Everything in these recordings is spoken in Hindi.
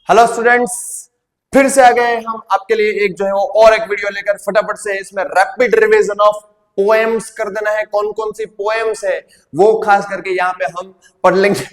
हेलो स्टूडेंट्स, फिर से आ गए हम आपके लिए एक जो है वो और एक वीडियो लेकर। फटाफट से इसमें रैपिड रिवीजन ऑफ पोएम्स कर देना है। कौन कौन सी पोएम्स है वो खास करके यहाँ पे हम पढ़ लेंगे।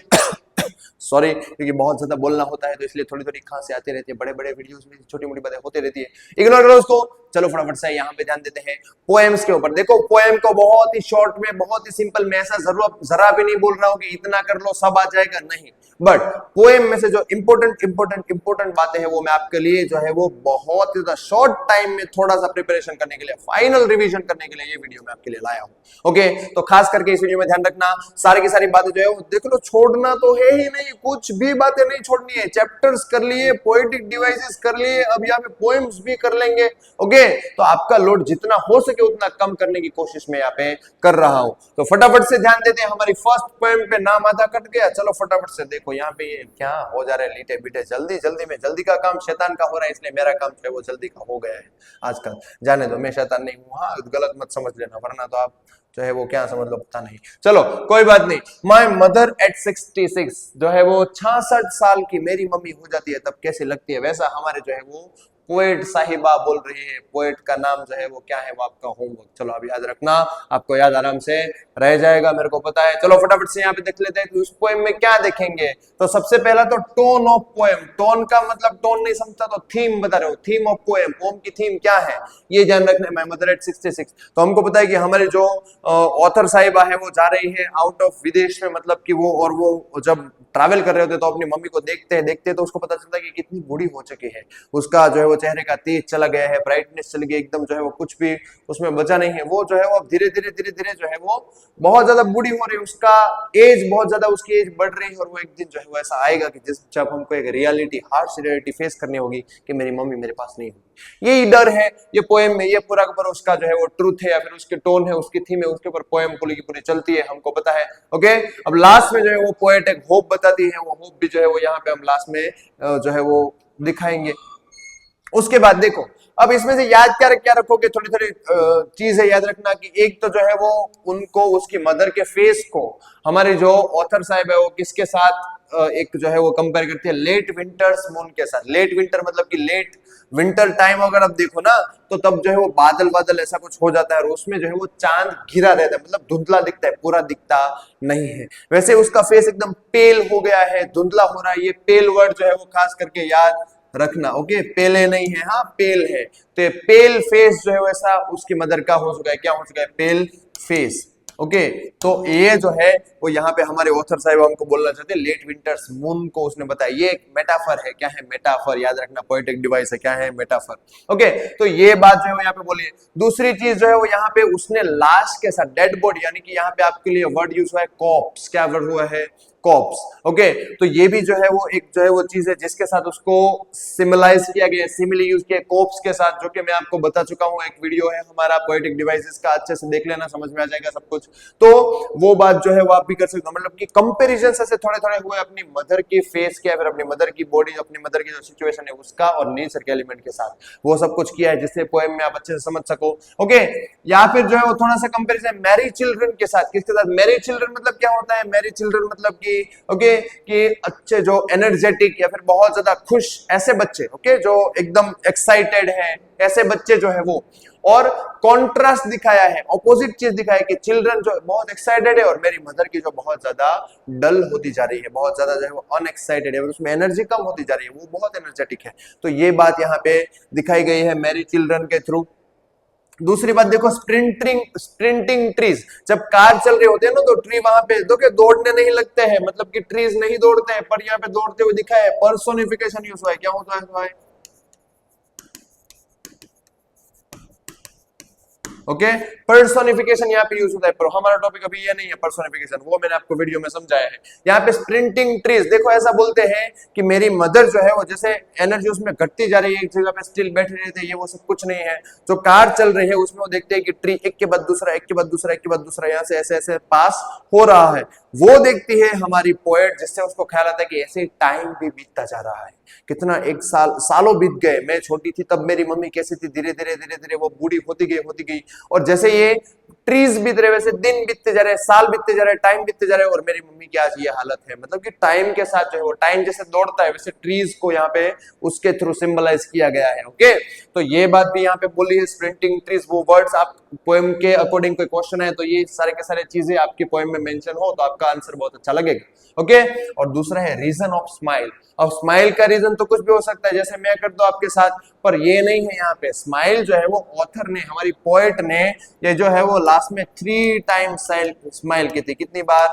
सॉरी, क्योंकि बहुत ज्यादा बोलना होता है तो इसलिए थोड़ी थोड़ी खांसी आती रहती है। बड़े बड़े वीडियोस में छोटी मोटी बातें होती रहती है, इग्नोर करो उसको। चलो फटाफट से यहाँ पे ध्यान देते हैं पोएम्स के ऊपर। देखो पोएम को बहुत ही शॉर्ट में, बहुत ही सिंपल में, ऐसा जरा भी नहीं बोल रहा हूँ कि इतना कर लो सब आ जाएगा, नहीं। बट पोएम में से जो इंपोर्टेंट बातें हैं वो मैं आपके लिए जो है वो बहुत ही शॉर्ट टाइम में थोड़ा सा प्रिपरेशन करने के लिए, फाइनल रिवीजन करने के लिए ये वीडियो मैं आपके लिए लाया हूं। ओके, तो खास करके इस वीडियो में ध्यान रखना, सारी की सारी बातें जो है वो देख लो, छोड़ना तो है ही नहीं, कुछ भी बातें नहीं छोड़नी है। चैप्टर्स कर लिए, पोएटिक डिवाइसेस कर लिए, अब यहाँ पे पोएम्स भी कर लेंगे। ओके, तो आपका लोड जितना हो सके उतना कम करने की कोशिश मैं यहाँ पे कर रहा हूं। तो फटाफट से ध्यान देते हैं। हमारी फर्स्ट पोएम पे नाम आधा कट गया। चलो फटाफट से देखो, यहाँ पे ये क्या हो जा रहा है, लीटे बीटे जल्दी जल्दी में। जल्दी का काम शैतान का हो रहा है, इसलिए मेरा काम जो है वो जल्दी का हो गया है आजकल। जाने दो, मैं शैतान नहीं हूँ, हाँ गलत मत समझ लेना, वरना तो आप जो है वो क्या समझ लो पता नहीं। चलो कोई बात नहीं। माय मदर एट 66, जो है वो 66 साल की मेरी मम्मी हो जाती है तब कैसी लगती है, वैसा हमारे जो है वो पोएट साहिबा बोल रही है। पोएट का नाम जो है वो क्या है, वो आपका होमवर्क। चलो अभी याद रखना, आपको याद आराम से रह जाएगा, मेरे को पता है। चलो फटाफट से यहाँ पे देख लेते हैं कि उस पोएम में क्या देखेंगे। तो सबसे पहला तो टोन ऑफ पोएम। टोन का मतलब टोन नहीं समझता तो थीम बता रहे हो, थीम ऑफ पोएम, पोएम की थीम क्या है ये ध्यान रखना है। माय मदर एट 66, तो हमको पता है कि हमारे जो ऑथर साहिबा है वो जा रही है आउट ऑफ विदेश में, मतलब कि वो जब ट्रैवल कर रहे होते तो अपनी मम्मी को देखते हैं तो उसको पता चलता है कि कितनी बूढ़ी हो चुकी है। उसका जो है वो चेहरे का तेज चला गया है, ब्राइटनेस चली गई एकदम, जो है वो कुछ भी उसमें बचा नहीं है। वो जो है वो अब धीरे धीरे जो है वो बहुत ज्यादा बूढ़ी हो रही है, उसका एज बहुत ज्यादा, उसकी एज बढ़ रही है। और वो एक दिन जो है वो ऐसा आएगा कि जब हमको एक रियलिटी, हार्श रियलिटी फेस करनी होगी कि मेरी मम्मी मेरे पास नहीं होगी। यही डर है ये पोएम में, ये पूरा का पूरा उसका जो है वो ट्रूथ है या फिर उसके टोन है, उसकी थीम है, उसके ऊपर पोएम पूरी की पूरी चलती है, हमको पता है। ओके, अब लास्ट में जो है वो पोएट एक होप बताती है, वो होप भी जो है वो यहाँ पे हम लास्ट में जो है वो दिखाएंगे। उसके बाद देखो, अब इसमें से याद क्या रखोगे, थोड़ी थोड़ी चीजें याद रखना कि एक तो जो है वो उनको, उसकी मदर के फेस को हमारे जो ऑथर साहब है वो किसके साथ एक जो है वो कंपेयर करती है, लेट विंटर्स मून के साथ। लेट विंटर मतलब कि लेट विंटर टाइम अगर आप देखो ना तो तब जो है वो बादल बादल ऐसा कुछ हो जाता है और उसमें जो है वो चांद घिरा रहता है, मतलब धुंधला दिखता है, पूरा दिखता नहीं है। वैसे उसका फेस एकदम पेल हो गया है, धुंधला हो रहा है। ये पेल वर्ड जो है वो खास करके याद रखना। ओके, पेले नहीं है, हाँ पेल है। तो पेल फेस जो है वैसा उसकी मदर का हो चुका है, क्या हो चुका है, पेल फेस। ओके, तो ये जो है वो यहाँ पे हमारे ऑथर साहब हमको बोलना चाहते हैं, लेट विंटर्स मून को उसने बताया। ये एक मेटाफर है, क्या है, मेटाफर, याद रखना, पोएटिक डिवाइस है, क्या है, मेटाफर। ओके, तो ये बात जो है वो यहाँ पे बोली है। दूसरी चीज जो है वो यहाँ पे उसने लाश के साथ, डेड बॉडी, यानी कि यहाँ पे आपके लिए वर्ड यूज हुआ है कॉप्स। क्या वर्ड हुआ है, कॉप्स। ओके, तो ये भी जो है वो एक जो है वो चीज है जिसके साथ उसको सिमिलाइज किया गया, सिमिली यूज किया कॉप्स के साथ, जो कि मैं आपको बता चुका हूं। एक वीडियो है हमारा पोएटिक डिवाइसेस का, अच्छे से देख लेना, समझ में आ जाएगा सब कुछ। तो वो बात जो है वो आप भी कर सकते हो, मतलब कि कंपैरिजन से थोड़े थोड़े हुए अपनी मदर की फेस के, फिर अपनी मदर की बॉडी, अपनी मदर की जो सिचुएशन है उसका, और नेचर के एलिमेंट के साथ वो सब कुछ किया है जिससे पोएम में आप अच्छे से समझ सको। ओके, या फिर जो है वो थोड़ा सा कंपैरिजन मैरी चिल्ड्रन के साथ। किसके साथ, मैरी चिल्ड्रन मतलब क्या होता है, मैरी चिल्ड्रन मतलब कि ओके कि अच्छे जो एनर्जेटिक या फिर बहुत ज्यादा खुश ऐसे बच्चे, ओके जो एकदम एक्साइटेड है, ऐसे बच्चे जो है वो। और कॉन्ट्रास्ट दिखाया है, ऑपोजिट चीज दिखाया है कि चिल्ड्रन जो बहुत एक्साइटेड है और मेरी मदर की जो बहुत ज्यादा डल होती जा रही है, बहुत ज्यादा जो है वो अनएक्साइटेड है, उसमें एनर्जी कम होती जा रही है, वो बहुत एनर्जेटिक है। तो ये बात यहाँ पे दिखाई गई है मैरी चिल्ड्रन के थ्रू। दूसरी बात देखो, स्प्रिंटिंग ट्रीज। जब कार चल रहे होते हैं ना तो ट्री वहां पे देखो दौड़ने नहीं लगते हैं, मतलब कि ट्रीज नहीं दौड़ते हैं, पर यहाँ पे दौड़ते हुए दिखा है, पर्सोनिफिकेशन यूज हुआ है। क्या होता है, ओके, पर्सोनिफिकेशन यहाँ पे यूज होता है, पर हमारा टॉपिक अभी ये नहीं है पर्सोनिफिकेशन, वो मैंने आपको वीडियो में समझाया है। यहाँ पे स्प्रिंटिंग ट्रीज देखो, ऐसा बोलते हैं कि मेरी मदर जो है वो जैसे एनर्जी उसमें घटती जा रही है, एक जगह पे स्टिल बैठे रहते हैं, ये वो सब कुछ नहीं है। जो कार चल रही है उसमें वो देखते हैं कि ट्री एक के बाद दूसरा, एक के बाद दूसरा, एक के बाद दूसरा, यहाँ से ऐसे ऐसे पास हो रहा है, वो देखती है हमारी पोएट, जिससे उसको ख्याल आता है कि ऐसे टाइम भी बीतता जा रहा है। कितना एक साल, सालों बीत गए, मैं छोटी थी तब मेरी मम्मी कैसी थी, धीरे धीरे वो बूढ़ी होती गई और जैसे ये ट्रीज बीत रहे वैसे दिन बीतते जा रहे हैं, साल बीतते जा रहे हैं, टाइम बीतते जा रहे हैं, और मेरी मम्मी की आज ये हालत है। मतलब कि टाइम के साथ जो है वो टाइम जैसे दौड़ता है वैसे ट्रीज को यहाँ पे उसके थ्रू सिंबलाइज किया गया है। ओके, तो ये बात भी यहाँ पे बोली है, स्प्रिंटिंग ट्रीज। वो वर्ड्स आप पोएम के अकॉर्डिंग कोई क्वेश्चन है तो ये सारे के सारे चीजें आपकी पोएम में मेंशन हो तो आपका आंसर बहुत अच्छा लगेगा। ओके, और दूसरा है रीजन ऑफ स्माइल। अब स्माइल का रीजन तो कुछ भी हो सकता है, जैसे मैं कर दूं आपके साथ, पर ये नहीं है यहाँ पे। स्माइल जो है वो ऑथर ने, हमारी पोएट ने, ये जो है वो लास्ट में 3 टाइम्स स्माइल की थी। कितनी बार?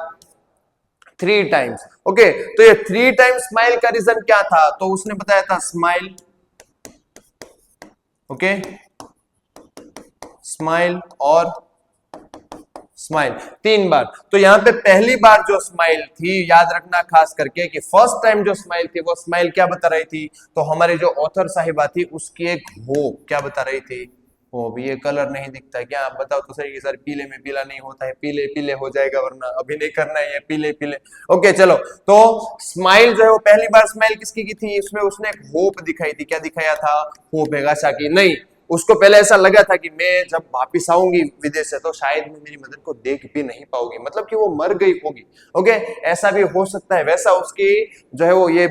3 टाइम्स। ओके, तो ये 3 टाइम्स स्माइल का रीजन क्या था? तो उसने बताया था स्माइल, ओके, स्माइल और स्माइल 3 बार। तो यहां पे पहली बार जो स्माइल थी, याद रखना खास करके कि फर्स्ट टाइम जो स्माइल थी वो स्माइल क्या बता रही थी? तो हमारे जो ऑथर साहिबा थी उसकी एक होप क्या बता रही थी? होप। ये कलर नहीं दिखता क्या? आप बताओ तो सही। सर पीले में पीला नहीं होता है, पीले पीले हो जाएगा, वरना अभी नहीं करना है ये पीले पीले। ओके चलो, तो स्माइल जो है वो पहली बार स्माइल किसकी की थी? इसमें उसने एक होप दिखाई थी। क्या दिखाया था? होप है आशा की। नहीं, उसको पहले ऐसा लगा था कि मैं जब वापिस आऊंगी विदेश से तो शायद मैं मेरी मदर को देख भी नहीं पाऊंगी, मतलब कि वो मर गई होगी। ओके, ऐसा भी हो सकता है। वैसा उसकी जो है वो ये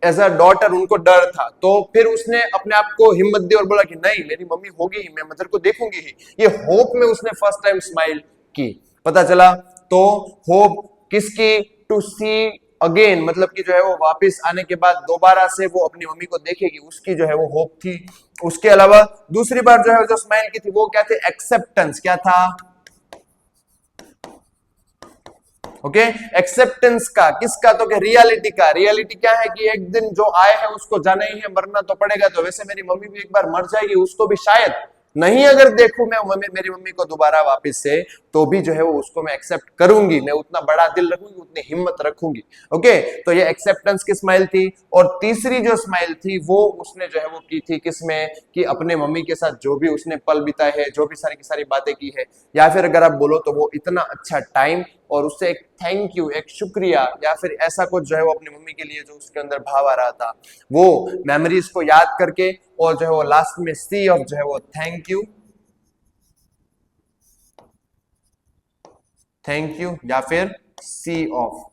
एज अ डॉटर उनको डर था, तो फिर उसने अपने आप को हिम्मत दी और बोला कि नहीं, मेरी मम्मी होगी ही, मैं मदर को देखूंगी ही। ये होप में उसने फर्स्ट टाइम स्माइल की, पता चला। तो होप किसकी? टू सी अगेन, मतलब कि जो है वो वापस आने के बाद दोबारा से वो अपनी मम्मी को देखेगी, उसकी जो है वो होप थी। उसके अलावा दूसरी बार जो है जो स्माइल की थी वो क्या थे? एक्सेप्टेंस। क्या था? ओके, एक्सेप्टेंस का। किसका? तो क्या? रियलिटी का। रियलिटी क्या है कि एक दिन जो आए हैं उसको जाना ही है, मरना तो पड़ेगा। तो वैसे मेरी मम्मी भी एक बार मर जाएगी, उसको भी शायद नहीं अगर देखूं मैं मेरी मम्मी को दोबारा वापस से, तो भी जो है वो उसको मैं एक्सेप्ट करूंगी। मैं उतना बड़ा दिल रखूंगी, उतनी हिम्मत रखूंगी। ओके, तो ये एक्सेप्टेंस की स्माइल थी। और तीसरी जो स्माइल थी वो उसने जो है वो की थी किसमें? कि अपने मम्मी के साथ जो भी उसने पल बिताए है, जो भी सारी की सारी बातें की है, या फिर अगर आप बोलो तो वो इतना अच्छा टाइम, और उससे एक थैंक यू, एक शुक्रिया, या फिर ऐसा कुछ जो है वो अपनी मम्मी के लिए जो उसके अंदर भाव आ रहा था, वो मेमोरीज को याद करके, और जो है वो लास्ट में सी ऑफ जो है वो थैंक यू या फिर सी ऑफ।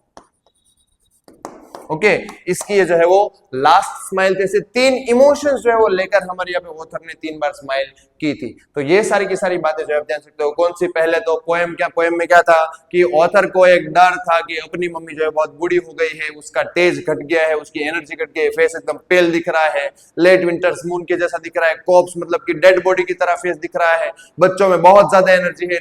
ओके, इसकी ये जो है वो लास्ट स्माइल थे। 3 इमोशंस जो है वो लेकर हमारे यहाँ पे ऑथर ने 3 बार स्माइल की थी। तो ये सारी की सारी बातें जो है आप जान सकते हो। कौन सी? पहले तो पोएम क्या, पोएम में क्या था कि ऑथर को एक डर था कि अपनी मम्मी जो है बहुत बूढ़ी हो गई है, उसका तेज घट गया है, उसकी एनर्जी घट गई है, फेस एकदम पेल दिख रहा है, लेट विंटर्स मून के जैसा दिख रहा है, कॉप्स मतलब कि डेड बॉडी की तरह फेस दिख रहा है, बच्चों में बहुत ज्यादा एनर्जी है,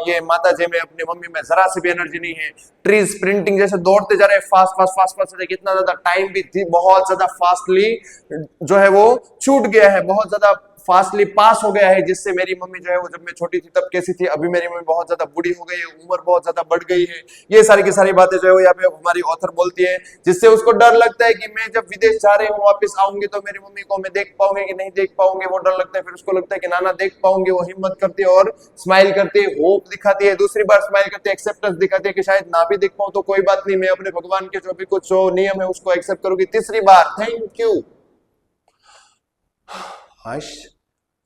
ये माता जी में, अपनी मम्मी में जरा सी भी एनर्जी नहीं है, ट्रीज स्प्रिंटिंग जैसे दौड़ते जा रहे हैं, फास्ट फास्ट फास्ट फास्ट, कितना ज्यादा टाइम भी थी, बहुत ज्यादा फास्टली जो है वो छूट गया है, बहुत ज्यादा फास्टली पास हो गया है, जिससे मेरी मम्मी जो है वो जब मैं छोटी थी तब कैसी थी, अभी मेरी मम्मी बहुत ज्यादा बूढ़ी हो गई है, उम्र बहुत ज्यादा बढ़ गई है। ये सारी की सारी बातें जो है वो यहाँ पे हमारी ऑथर बोलती है, जिससे उसको डर लगता है कि मैं जब विदेश जा रही हूँ वापस आऊंगी तो मेरी मम्मी को मैं देख पाऊंगी कि नहीं देख पाऊंगी, वो डर लगता है। फिर उसको लगता है कि नाना देख पाऊंगी, वो हिम्मत करती है और स्माइल करती है, होप दिखाती है। दूसरी बार स्माइल करती है, एक्सेप्टेंस दिखाती है कि शायद ना भी देख पाऊं तो कोई बात नहीं, मैं अपने भगवान के जो भी कुछ जो नियम है उसको एक्सेप्ट करूंगी। तीसरी बार थैंक यू,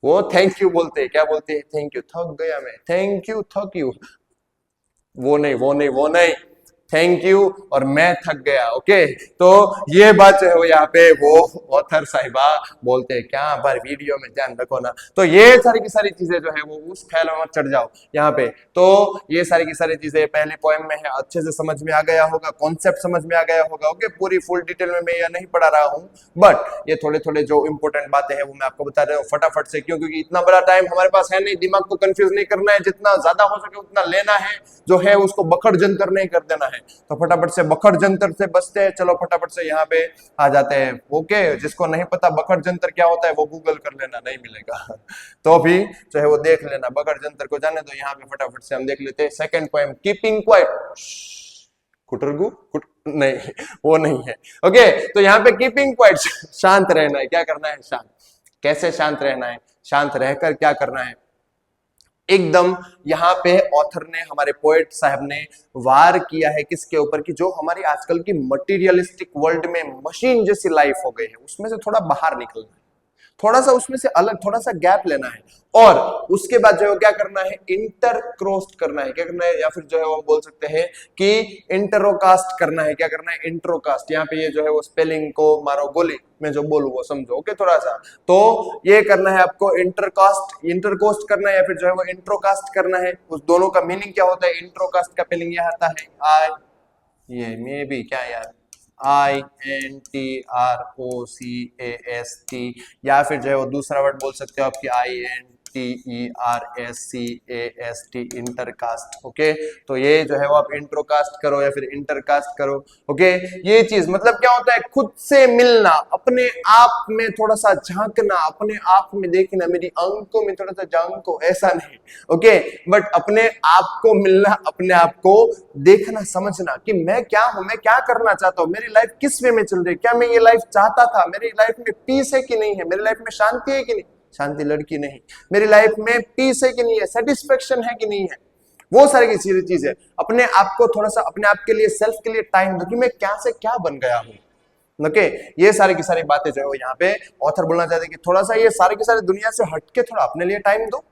वो थैंक यू बोलते हैं। क्या बोलते हैं? थैंक यू, थक गया मैं, थैंक यू, थक यू, वो नहीं वो नहीं वो नहीं, थैंक यू और मैं थक गया। ओके, तो ये बात जो है वो यहाँ पे वो ऑथर साहिबा बोलते हैं। क्या बार वीडियो में ध्यान रखो ना। तो ये सारी की सारी चीजें जो है वो उस ख्याल में मत चढ़ जाओ यहाँ पे। तो ये सारी की सारी चीजें पहले पोएम में है, अच्छे से समझ में आ गया होगा, कॉन्सेप्ट समझ में आ गया होगा। ओके, पूरी फुल डिटेल में मैं यह नहीं पढ़ा रहा हूँ, बट ये थोड़े थोड़े जो इंपॉर्टेंट बातें हैं वो मैं आपको बता रहा हूँ फटाफट से। क्यों? क्योंकि इतना बड़ा टाइम हमारे पास है नहीं, दिमाग को कंफ्यूज नहीं करना है, जितना ज्यादा हो सके उतना लेना है, जो है उसको बखड़ जंतर नहीं कर देना है। तो फटाफट से बखड़ जंतर से बचते हैं। चलो फटाफट से यहाँ पे आ जाते हैं। ओके, जिसको नहीं पता बखड़ जंतर क्या होता है वो गूगल कर लेना, नहीं मिलेगा तो भी जो है वो देख लेना। बखड़ जंतर को जाने तो यहाँ पे फटाफट से हम देख लेते हैं। Second poem, keeping quiet. कुटरगु नहीं, वो नहीं है। ओके, तो यहाँ पे कीपिंग क्वाइट, शांत रहना है। क्या करना है? शांत। कैसे शांत रहना है? शांत रहकर क्या करना है? एकदम यहाँ पे ऑथर ने, हमारे पोएट साहब ने वार किया है किसके ऊपर? कि जो हमारी आजकल की मटेरियलिस्टिक वर्ल्ड में मशीन जैसी लाइफ हो गई है उसमें से थोड़ा बाहर निकलना है, थोड़ा सा उसमें से अलग, थोड़ा सा गैप लेना है, और उसके बाद जो है क्या करना है, इंटरक्रोस्ट करना है। क्या करना है, या फिर जो है वो हम बोल सकते हैं कि इंटरोकास्ट करना है। क्या करना है, इंटरोकास्ट। यहाँ पे ये जो है वो स्पेलिंग को मारो गोली, मैं जो बोलूं वो समझो, ओके। थोड़ा सा तो ये करना है आपको, इंटरकोस्ट करना है या फिर जो है वो इंट्रोकास्ट करना है। उस दोनों का मीनिंग क्या होता है, इंट्रोकास्ट का स्पेलिंग यह आता है आई, ये मे बी क्या यार, INTROCAST, या फिर जो है वो दूसरा वर्ड बोल सकते हो आपकी INTERCAST, इंटरकास्ट। ओके, तो ये जो है वो आप इंट्रोकास्ट करो या फिर इंटरकास्ट करो। ओके, ये चीज मतलब क्या होता है, खुद से मिलना, अपने आप में थोड़ा सा झांकना, अपने आप में देखना, मेरी अंकों में थोड़ा सा झांको, ऐसा नहीं। ओके, बट अपने आप को मिलना, अपने आप को देखना, समझना कि मैं क्या हूं, मैं क्या करना चाहता हूं, मेरी लाइफ किस वे में चल रही है, क्या मैं ये लाइफ चाहता था, मेरी लाइफ में पीस है कि नहीं है, मेरी लाइफ में शांति है कि नहीं, शांति लड़की नहीं, मेरी लाइफ में पीस है कि नहीं है, सेटिस्फेक्शन है कि नहीं है, वो सारी की सारी चीजें। अपने आप को थोड़ा सा, अपने आप के लिए, सेल्फ के लिए टाइम दो कि मैं क्या से क्या बन गया हूं। ओके, ये सारी की सारी बातें जो है वो यहाँ पे ऑथर बोलना चाहते हैं कि थोड़ा सा ये सारी की सारी दुनिया से हटके थोड़ा अपने लिए टाइम दो।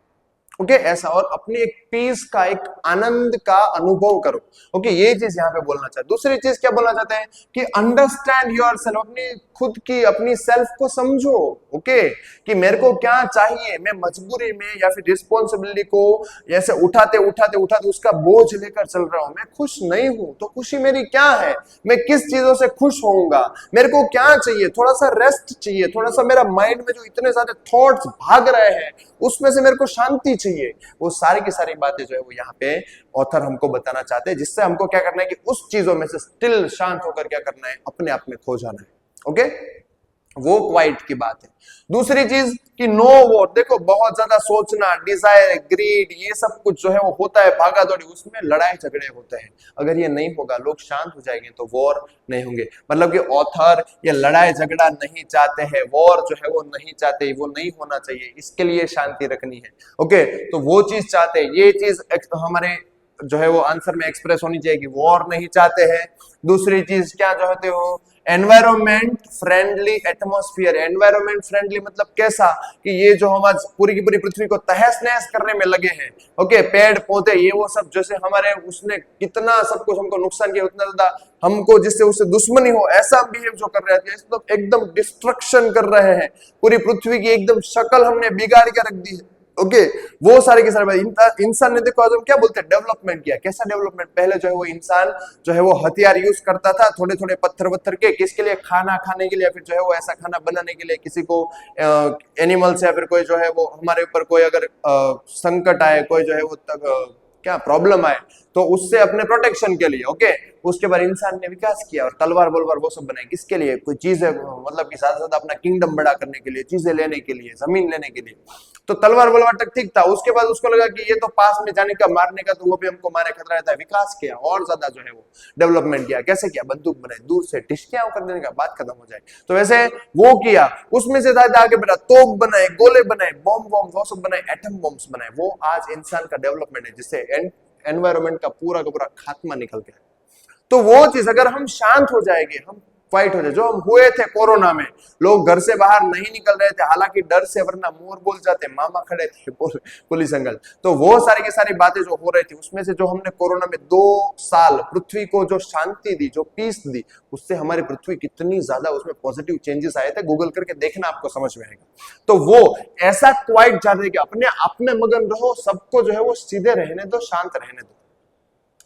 ओके, ऐसा, और अपनी एक पीस का, एक आनंद का अनुभव करो। ओके, ये चीज यहाँ पे बोलना चाहते हैं। दूसरी चीज क्या बोलना चाहते हैं कि अंडरस्टैंड योरसेल्फ, अपनी खुद की, अपनी सेल्फ को समझो। ओके, कि मेरे को क्या चाहिए, मैं मजबूरी में या फिर रिस्पॉन्सिबिलिटी को ऐसे उठाते उठाते उठाते उसका बोझ लेकर चल रहा हूं, मैं खुश नहीं हूं, तो खुशी मेरी क्या है, मैं किस चीजों से खुश होऊंगा, मेरे को क्या चाहिए, थोड़ा सा रेस्ट चाहिए, थोड़ा सा मेरा माइंड में जो इतने सारे थॉट्स भाग रहे हैं उसमें से मेरे को शांति चाहिए। वो सारी की सारी बातें जो है वो यहाँ पे ऑथर हमको बताना चाहते हैं, जिससे हमको क्या करना है कि उस चीजों में से स्टिल शांत होकर क्या करना है, अपने आप में खो जाना है। ओके, वो क्वाइट की बात है। दूसरी चीज कि नो वॉर, देखो बहुत ज्यादा सोचना, डिजायर, ग्रीड, ये सब कुछ जो है वो होता है, भागा दौड़ी, उसमें लड़ाई झगड़े होते हैं। अगर ये नहीं होगा, लोग शांत हो जाएंगे, तो वॉर नहीं होंगे। मतलब कि ऑथर ये लड़ाई झगड़ा नहीं चाहते हैं, वॉर जो है वो नहीं चाहते, वो नहीं होना चाहिए, इसके लिए शांति रखनी है। ओके, तो वो चीज चाहते हैं, ये चीज हमारे जो है वो आंसर में एक्सप्रेस होनी चाहिए कि वॉर नहीं चाहते हैं। दूसरी चीज क्या चाहते हो, environment friendly atmosphere. Environment friendly मतलब कैसा, कि ये जो हम आज पूरी की पूरी पृथ्वी को तहस नहस करने में लगे हैं, ओके, पेड़ पौधे ये वो सब, जैसे हमारे उसने कितना सब कुछ हमको नुकसान किया, उतना ज्यादा हमको जिससे उससे दुश्मनी हो ऐसा बिहेव जो कर रहे थे, तो एकदम डिस्ट्रक्शन कर रहे हैं, पूरी पृथ्वी की एकदम शक्ल हमने बिगाड़ के रख दी है। ओके, वो सारे के सारे इंसान ने, देखो आज हम क्या बोलते हैं, डेवलपमेंट किया। कैसा डेवलपमेंट, पहले जो है वो इंसान जो है वो हथियार यूज करता था, थोड़े थोड़े पत्थर वत्थर के, किसके लिए, खाना खाने के लिए, फिर जो है वो ऐसा खाना बनाने के लिए, किसी को एनिमल्स या फिर कोई जो है वो हमारे ऊपर कोई अगर संकट आए, कोई जो है वो क्या प्रॉब्लम आए, तो उससे अपने प्रोटेक्शन के लिए। ओके, उसके बाद इंसान ने विकास किया और तलवार बलवार वो सब बनाई, किसके लिए, कोई चीजें, मतलब कि साथ साथ अपना किंगडम बड़ा करने के लिए, चीजें लेने के लिए, जमीन लेने के लिए। तो तलवार बलवार तक ठीक था, उसके बाद उसको लगा कि ये तो पास में जाने का, मारने का, तो वो भी हमको मारे खतरा रहता है। विकास किया और ज्यादा जो है वो डेवलपमेंट किया। कैसे किया, बंदूक बनाई, दूर से टिश्कियां कर देने का, बात खत्म हो जाए, तो वैसे वो किया। उसमें से ज्यादा आगे बढ़ा, तोप बनाए, गोले बनाए, बॉम्ब वॉम्ब वो सब बनाए, एटम बॉम्ब्स बनाए। वो आज इंसान का डेवलपमेंट है, जिससे एनवायरमेंट का पूरा का पूरा खात्मा निकल गया। तो वो चीज अगर हम शांत हो जाएंगे, हम फाइट हो जाए, जो हम हुए थे कोरोना में, लोग घर से बाहर नहीं निकल रहे थे, हालांकि डर से, वरना मोर बोल जाते, मामा खड़े थे पुलिस अंकल। तो वो सारी की सारी बातें जो हो रही थी, उसमें से जो हमने कोरोना में 2 साल पृथ्वी को जो शांति दी, जो पीस दी, उससे हमारी पृथ्वी कितनी ज्यादा उसमें पॉजिटिव चेंजेस आए थे। गूगल करके देखना, आपको समझ में आएगा। तो वो ऐसा क्वाइट चाहते कि अपने आप में मगन रहो, सबको जो है वो सीधे रहने दो, शांत रहने दो।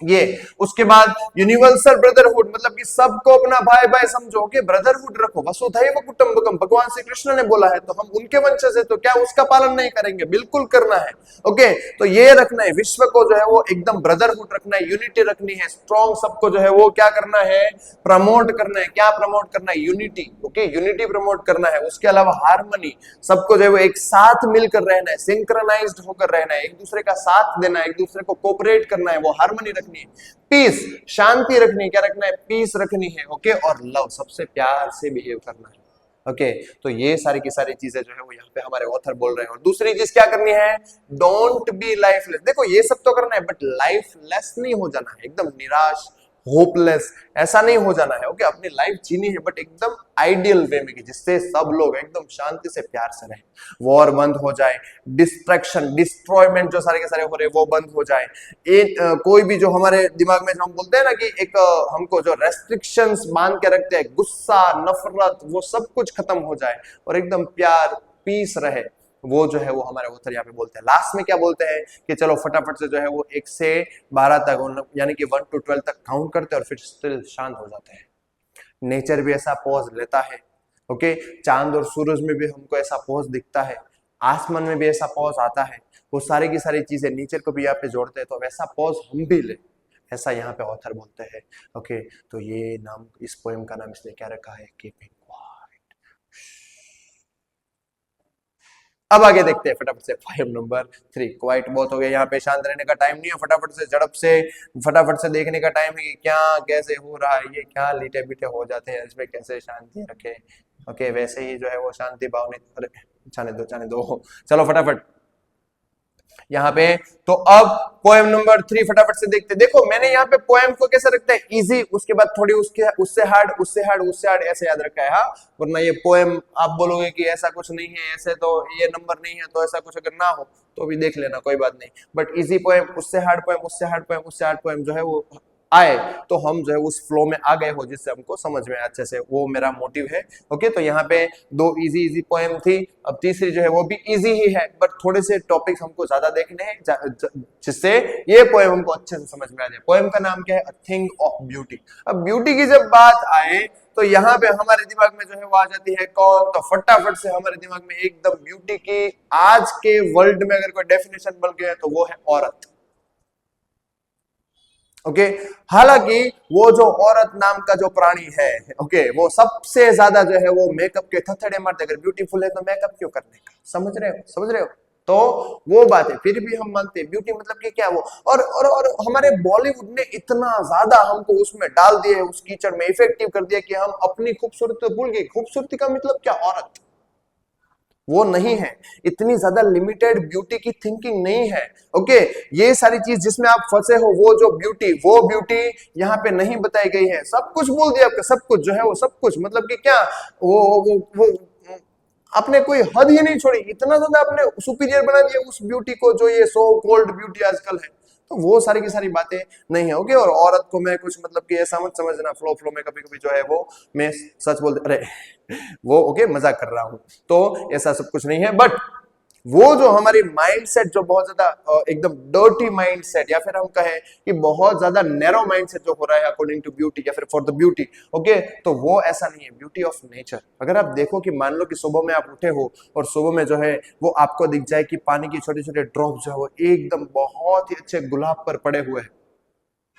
ये उसके बाद यूनिवर्सल ब्रदरहुड, मतलब कि सबको अपना भाई भाई समझो, कि ब्रदरहुड रखो, वसुधैव कुटुंबकम, भगवान श्री कृष्ण ने बोला है, तो हम उनके वंशज है, तो क्या उसका पालन नहीं करेंगे, बिल्कुल करना है। ओके, तो ये रखना है, विश्व को जो है वो एकदम ब्रदरहुड रखना है, यूनिटी रखनी है, स्ट्रॉन्ग, सबको जो है वो क्या करना है, प्रमोट करना है। क्या प्रमोट करना है, यूनिटी। ओके, यूनिटी प्रमोट करना है। उसके अलावा हार्मनी, सबको जो है वो एक साथ मिलकर रहना है, सिंक्रोनाइज्ड होकर रहना है, एक दूसरे का साथ देना है, एक दूसरे को कोऑपरेट करना है, वो हार्मनी रखनी है। पीस, शांति रखनी है, क्या रखना है, पीस रखनी है। ओके, और लव, सबसे प्यार से बिहेव करना है। ओके, तो ये सारी की सारी चीजें जो है वो यहाँ पे हमारे ऑथर बोल रहे हैं। और दूसरी चीज क्या करनी है, डोंट बी लाइफलेस। देखो ये सब तो करना है, बट लाइफलेस नहीं हो जाना है, एकदम निराश होपलेस, ऐसा नहीं हो जाना है। ओके, अपनी लाइफ जीनी है बट एकदम आइडियल वे में, जिससे सब लोग एकदम शांति से प्यार से रहें, वॉर बंद हो जाए, डिस्ट्रैक्शन डिस्ट्रॉयमेंट जो सारे के सारे हो रहे वो बंद हो जाए। कोई भी जो हमारे दिमाग में जो हम बोलते हैं ना कि एक हमको जो रेस्ट्रिक्शंस बांध के रखते हैं, गुस्सा नफरत, वो सब कुछ खत्म हो जाए और एकदम प्यार पीस रहे, वो जो है वो हमारे ऑथर यहाँ पे बोलते हैं। लास्ट में क्या बोलते हैं कि चलो फटाफट से जो है वो 1 से 12 तक, यानी कि 1 to 12 तक काउंट करते हैं और फिर स्टिल शांत हो जाते हैं। नेचर भी ऐसा पॉज लेता है। ओके, चांद और सूरज में भी हमको ऐसा पॉज दिखता है, आसमान में भी ऐसा पॉज आता है, वो सारी की सारी चीजें नेचर को भी यहाँ पे जोड़ते हैं, तो वैसा पॉज हम भी ले, ऐसा यहाँ पे ऑथर बोलते हैं। ओके, तो ये नाम, इस पोएम का नाम इसने क्या रखा है, कीपिंग क्वाइट। अब आगे देखते हैं फटाफट से पोएम नंबर 3। क्वाइट बहुत हो गया, यहाँ पे शांत रहने का टाइम नहीं है, फटाफट से झड़प से फटाफट से देखने का टाइम है कि क्या कैसे हो रहा है, ये क्या लीटे बीटे हो जाते हैं, इसमें कैसे शांति रखे। ओके, वैसे ही जो है वो शांति भावनिक, अरे जाने दो, चलो फटाफट यहाँ पे। तो अब पोएम नंबर 3 फटाफट से देखते। देखो मैंने यहाँ पे पोएम को कैसे रखते हैं, इजी, उसके बाद थोड़ी उससे हार्ड, उससे हार्ड, उससे हार्ड, ऐसे याद रखा है। हाँ, वरना ये पोएम आप बोलोगे कि ऐसा कुछ नहीं है, ऐसे तो ये नंबर नहीं है, तो ऐसा कुछ अगर ना हो तो भी देख लेना, कोई बात नहीं। बट इजी पोएम, उससे हार्ड पोएम, उससे हार्ड पोएम, उससे हार्ड पोएम जो है वो आए तो हम जो है उस फ्लो में आ गए हो, जिससे हमको समझ में अच्छे से, वो मेरा मोटिव है। ओके, तो यहाँ पे 2 इजी पोएम थी, अब तीसरी जो है वो भी इजी ही है, बट थोड़े से टॉपिक्स हमको ज्यादा देखने हैं जिससे ये पोएम हमको अच्छे से समझ में आ जाए। पोएम का नाम क्या है, अ थिंग ऑफ ब्यूटी। अब ब्यूटी की जब बात आए तो यहाँ पे हमारे दिमाग में जो है वो आ जाती है कौन, तो फटाफट से हमारे दिमाग में एकदम ब्यूटी की आज के वर्ल्ड में अगर कोई डेफिनेशन बन गया है तो वो है औरत। ओके, हालांकि वो जो औरत नाम का जो प्राणी है, ओके, वो सबसे ज्यादा जो है वो मेकअप के थथड़े मारते। अगर ब्यूटीफुल है तो मेकअप क्यों करने का, समझ रहे हो, तो वो बात है। फिर भी हम मानते हैं ब्यूटी मतलब कि क्या वो, और हमारे बॉलीवुड ने इतना ज्यादा हमको उसमें डाल दिया, उस कीचड़ में इफेक्टिव कर दिया कि हम अपनी खूबसूरती तो भूल गए। खूबसूरती का मतलब क्या, औरत वो नहीं है, इतनी ज्यादा लिमिटेड ब्यूटी की थिंकिंग नहीं है। ओके, ये सारी चीज जिसमें आप फंसे हो, वो ब्यूटी यहाँ पे नहीं बताई गई है। सब कुछ बोल दिया आपका, सब कुछ जो है वो सब कुछ मतलब कि क्या, वो आपने कोई हद ही नहीं छोड़ी, इतना ज्यादा आपने सुपीरियर बना दिया उस ब्यूटी को, जो ये सो कॉल्ड ब्यूटी आजकल है। तो वो सारी की सारी बातें नहीं है। ओके, और औरत को मैं कुछ मतलब कि ऐसा मत समझना, फ्लो में कभी कभी जो है वो मैं सच बोलते, अरे वो ओके मजाक कर रहा हूं, तो ऐसा सब कुछ नहीं है। बट वो जो हमारी माइंडसेट जो बहुत ज्यादा एकदम डर्टी माइंडसेट, या फिर हम कहें कि बहुत ज्यादा नैरो माइंडसेट जो हो रहा है अकॉर्डिंग टू ब्यूटी या फिर फॉर द ब्यूटी, ओके, तो वो ऐसा नहीं है। ब्यूटी ऑफ नेचर, अगर आप देखो कि मान लो कि सुबह में आप उठे हो और सुबह में जो है वो आपको दिख जाए कि पानी की छोटे छोटे ड्रॉप जो है वो एकदम बहुत ही अच्छे गुलाब पर पड़े हुए हैं।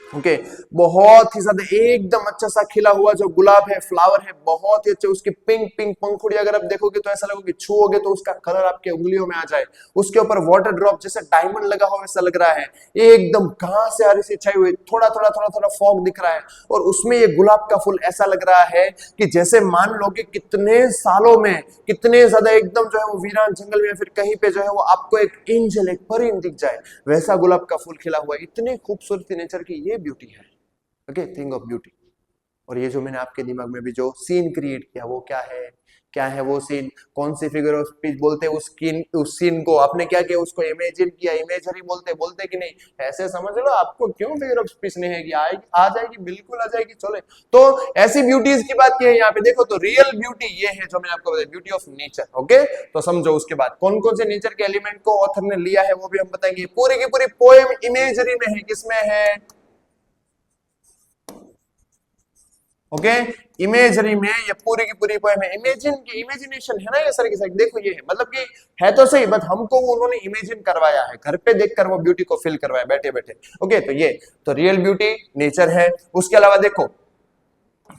ओके, बहुत ही ज्यादा एकदम अच्छा सा खिला हुआ जो गुलाब है, फ्लावर है, बहुत ही अच्छे, उसकी पिंक पिंक पंखुड़ी अगर आप देखोगे तो ऐसा लगेगा कि छुओगे तो उसका कलर आपके उंगलियों में आ जाए। उसके ऊपर वाटर ड्रॉप जैसे डायमंड लगा हो वैसा लग रहा है, एकदम कहां से हरी सी छाई हुई, थोड़ा थोड़ा फॉग दिख रहा है, और उसमें ये गुलाब का फूल ऐसा लग रहा है कि जैसे मान लो कि कितने सालों में कितने ज्यादा एकदम जो है वो वीरान जंगल में फिर कहीं पे जो है वो आपको एक एंजल, एक परी दिख जाए, वैसा गुलाब का फूल खिला हुआ है। इतनी खूबसूरती नेचर की ये ब्यूटी है। Okay, thing of beauty. और ये जो मैंने आपके दिमाग में भी जो सीन क्रिएट किया वो क्या है वो सीन, कौन सी फिगर ऑफ स्पीच बोलते हैं उस सीन को आपने क्या किया, उसको इमेजिन किया, इमेजरी बोलते कि नहीं, ऐसे समझ लो। आपको क्यों फिगर ऑफ स्पीच नहीं है कि आ जाएगी, बिल्कुल आ जाएगी, चले। तो ऐसी ब्यूटीज की बात की है यहाँ पे। देखो तो रियल ब्यूटी ये है जो मैंने आपको बताया, ब्यूटी ऑफ नेचर। ओके, तो समझो उसके बाद कौन कौन से नेचर के एलिमेंट को ऑथर ने लिया है वो भी हम बताएंगे। पूरी की पूरी पोएम इमेजरी में है, किसमें है, ओके, इमेजरी में ये पूरी की पूरी पोएम है। इमेजिनेशन है ना ये सारी की सारी। देखो ये है मतलब कि है तो सही, बट हमको उन्होंने इमेजिन करवाया है, घर पे देखकर वो ब्यूटी को फील करवाया बैठे बैठे। ओके, तो ये तो रियल ब्यूटी नेचर है। उसके अलावा देखो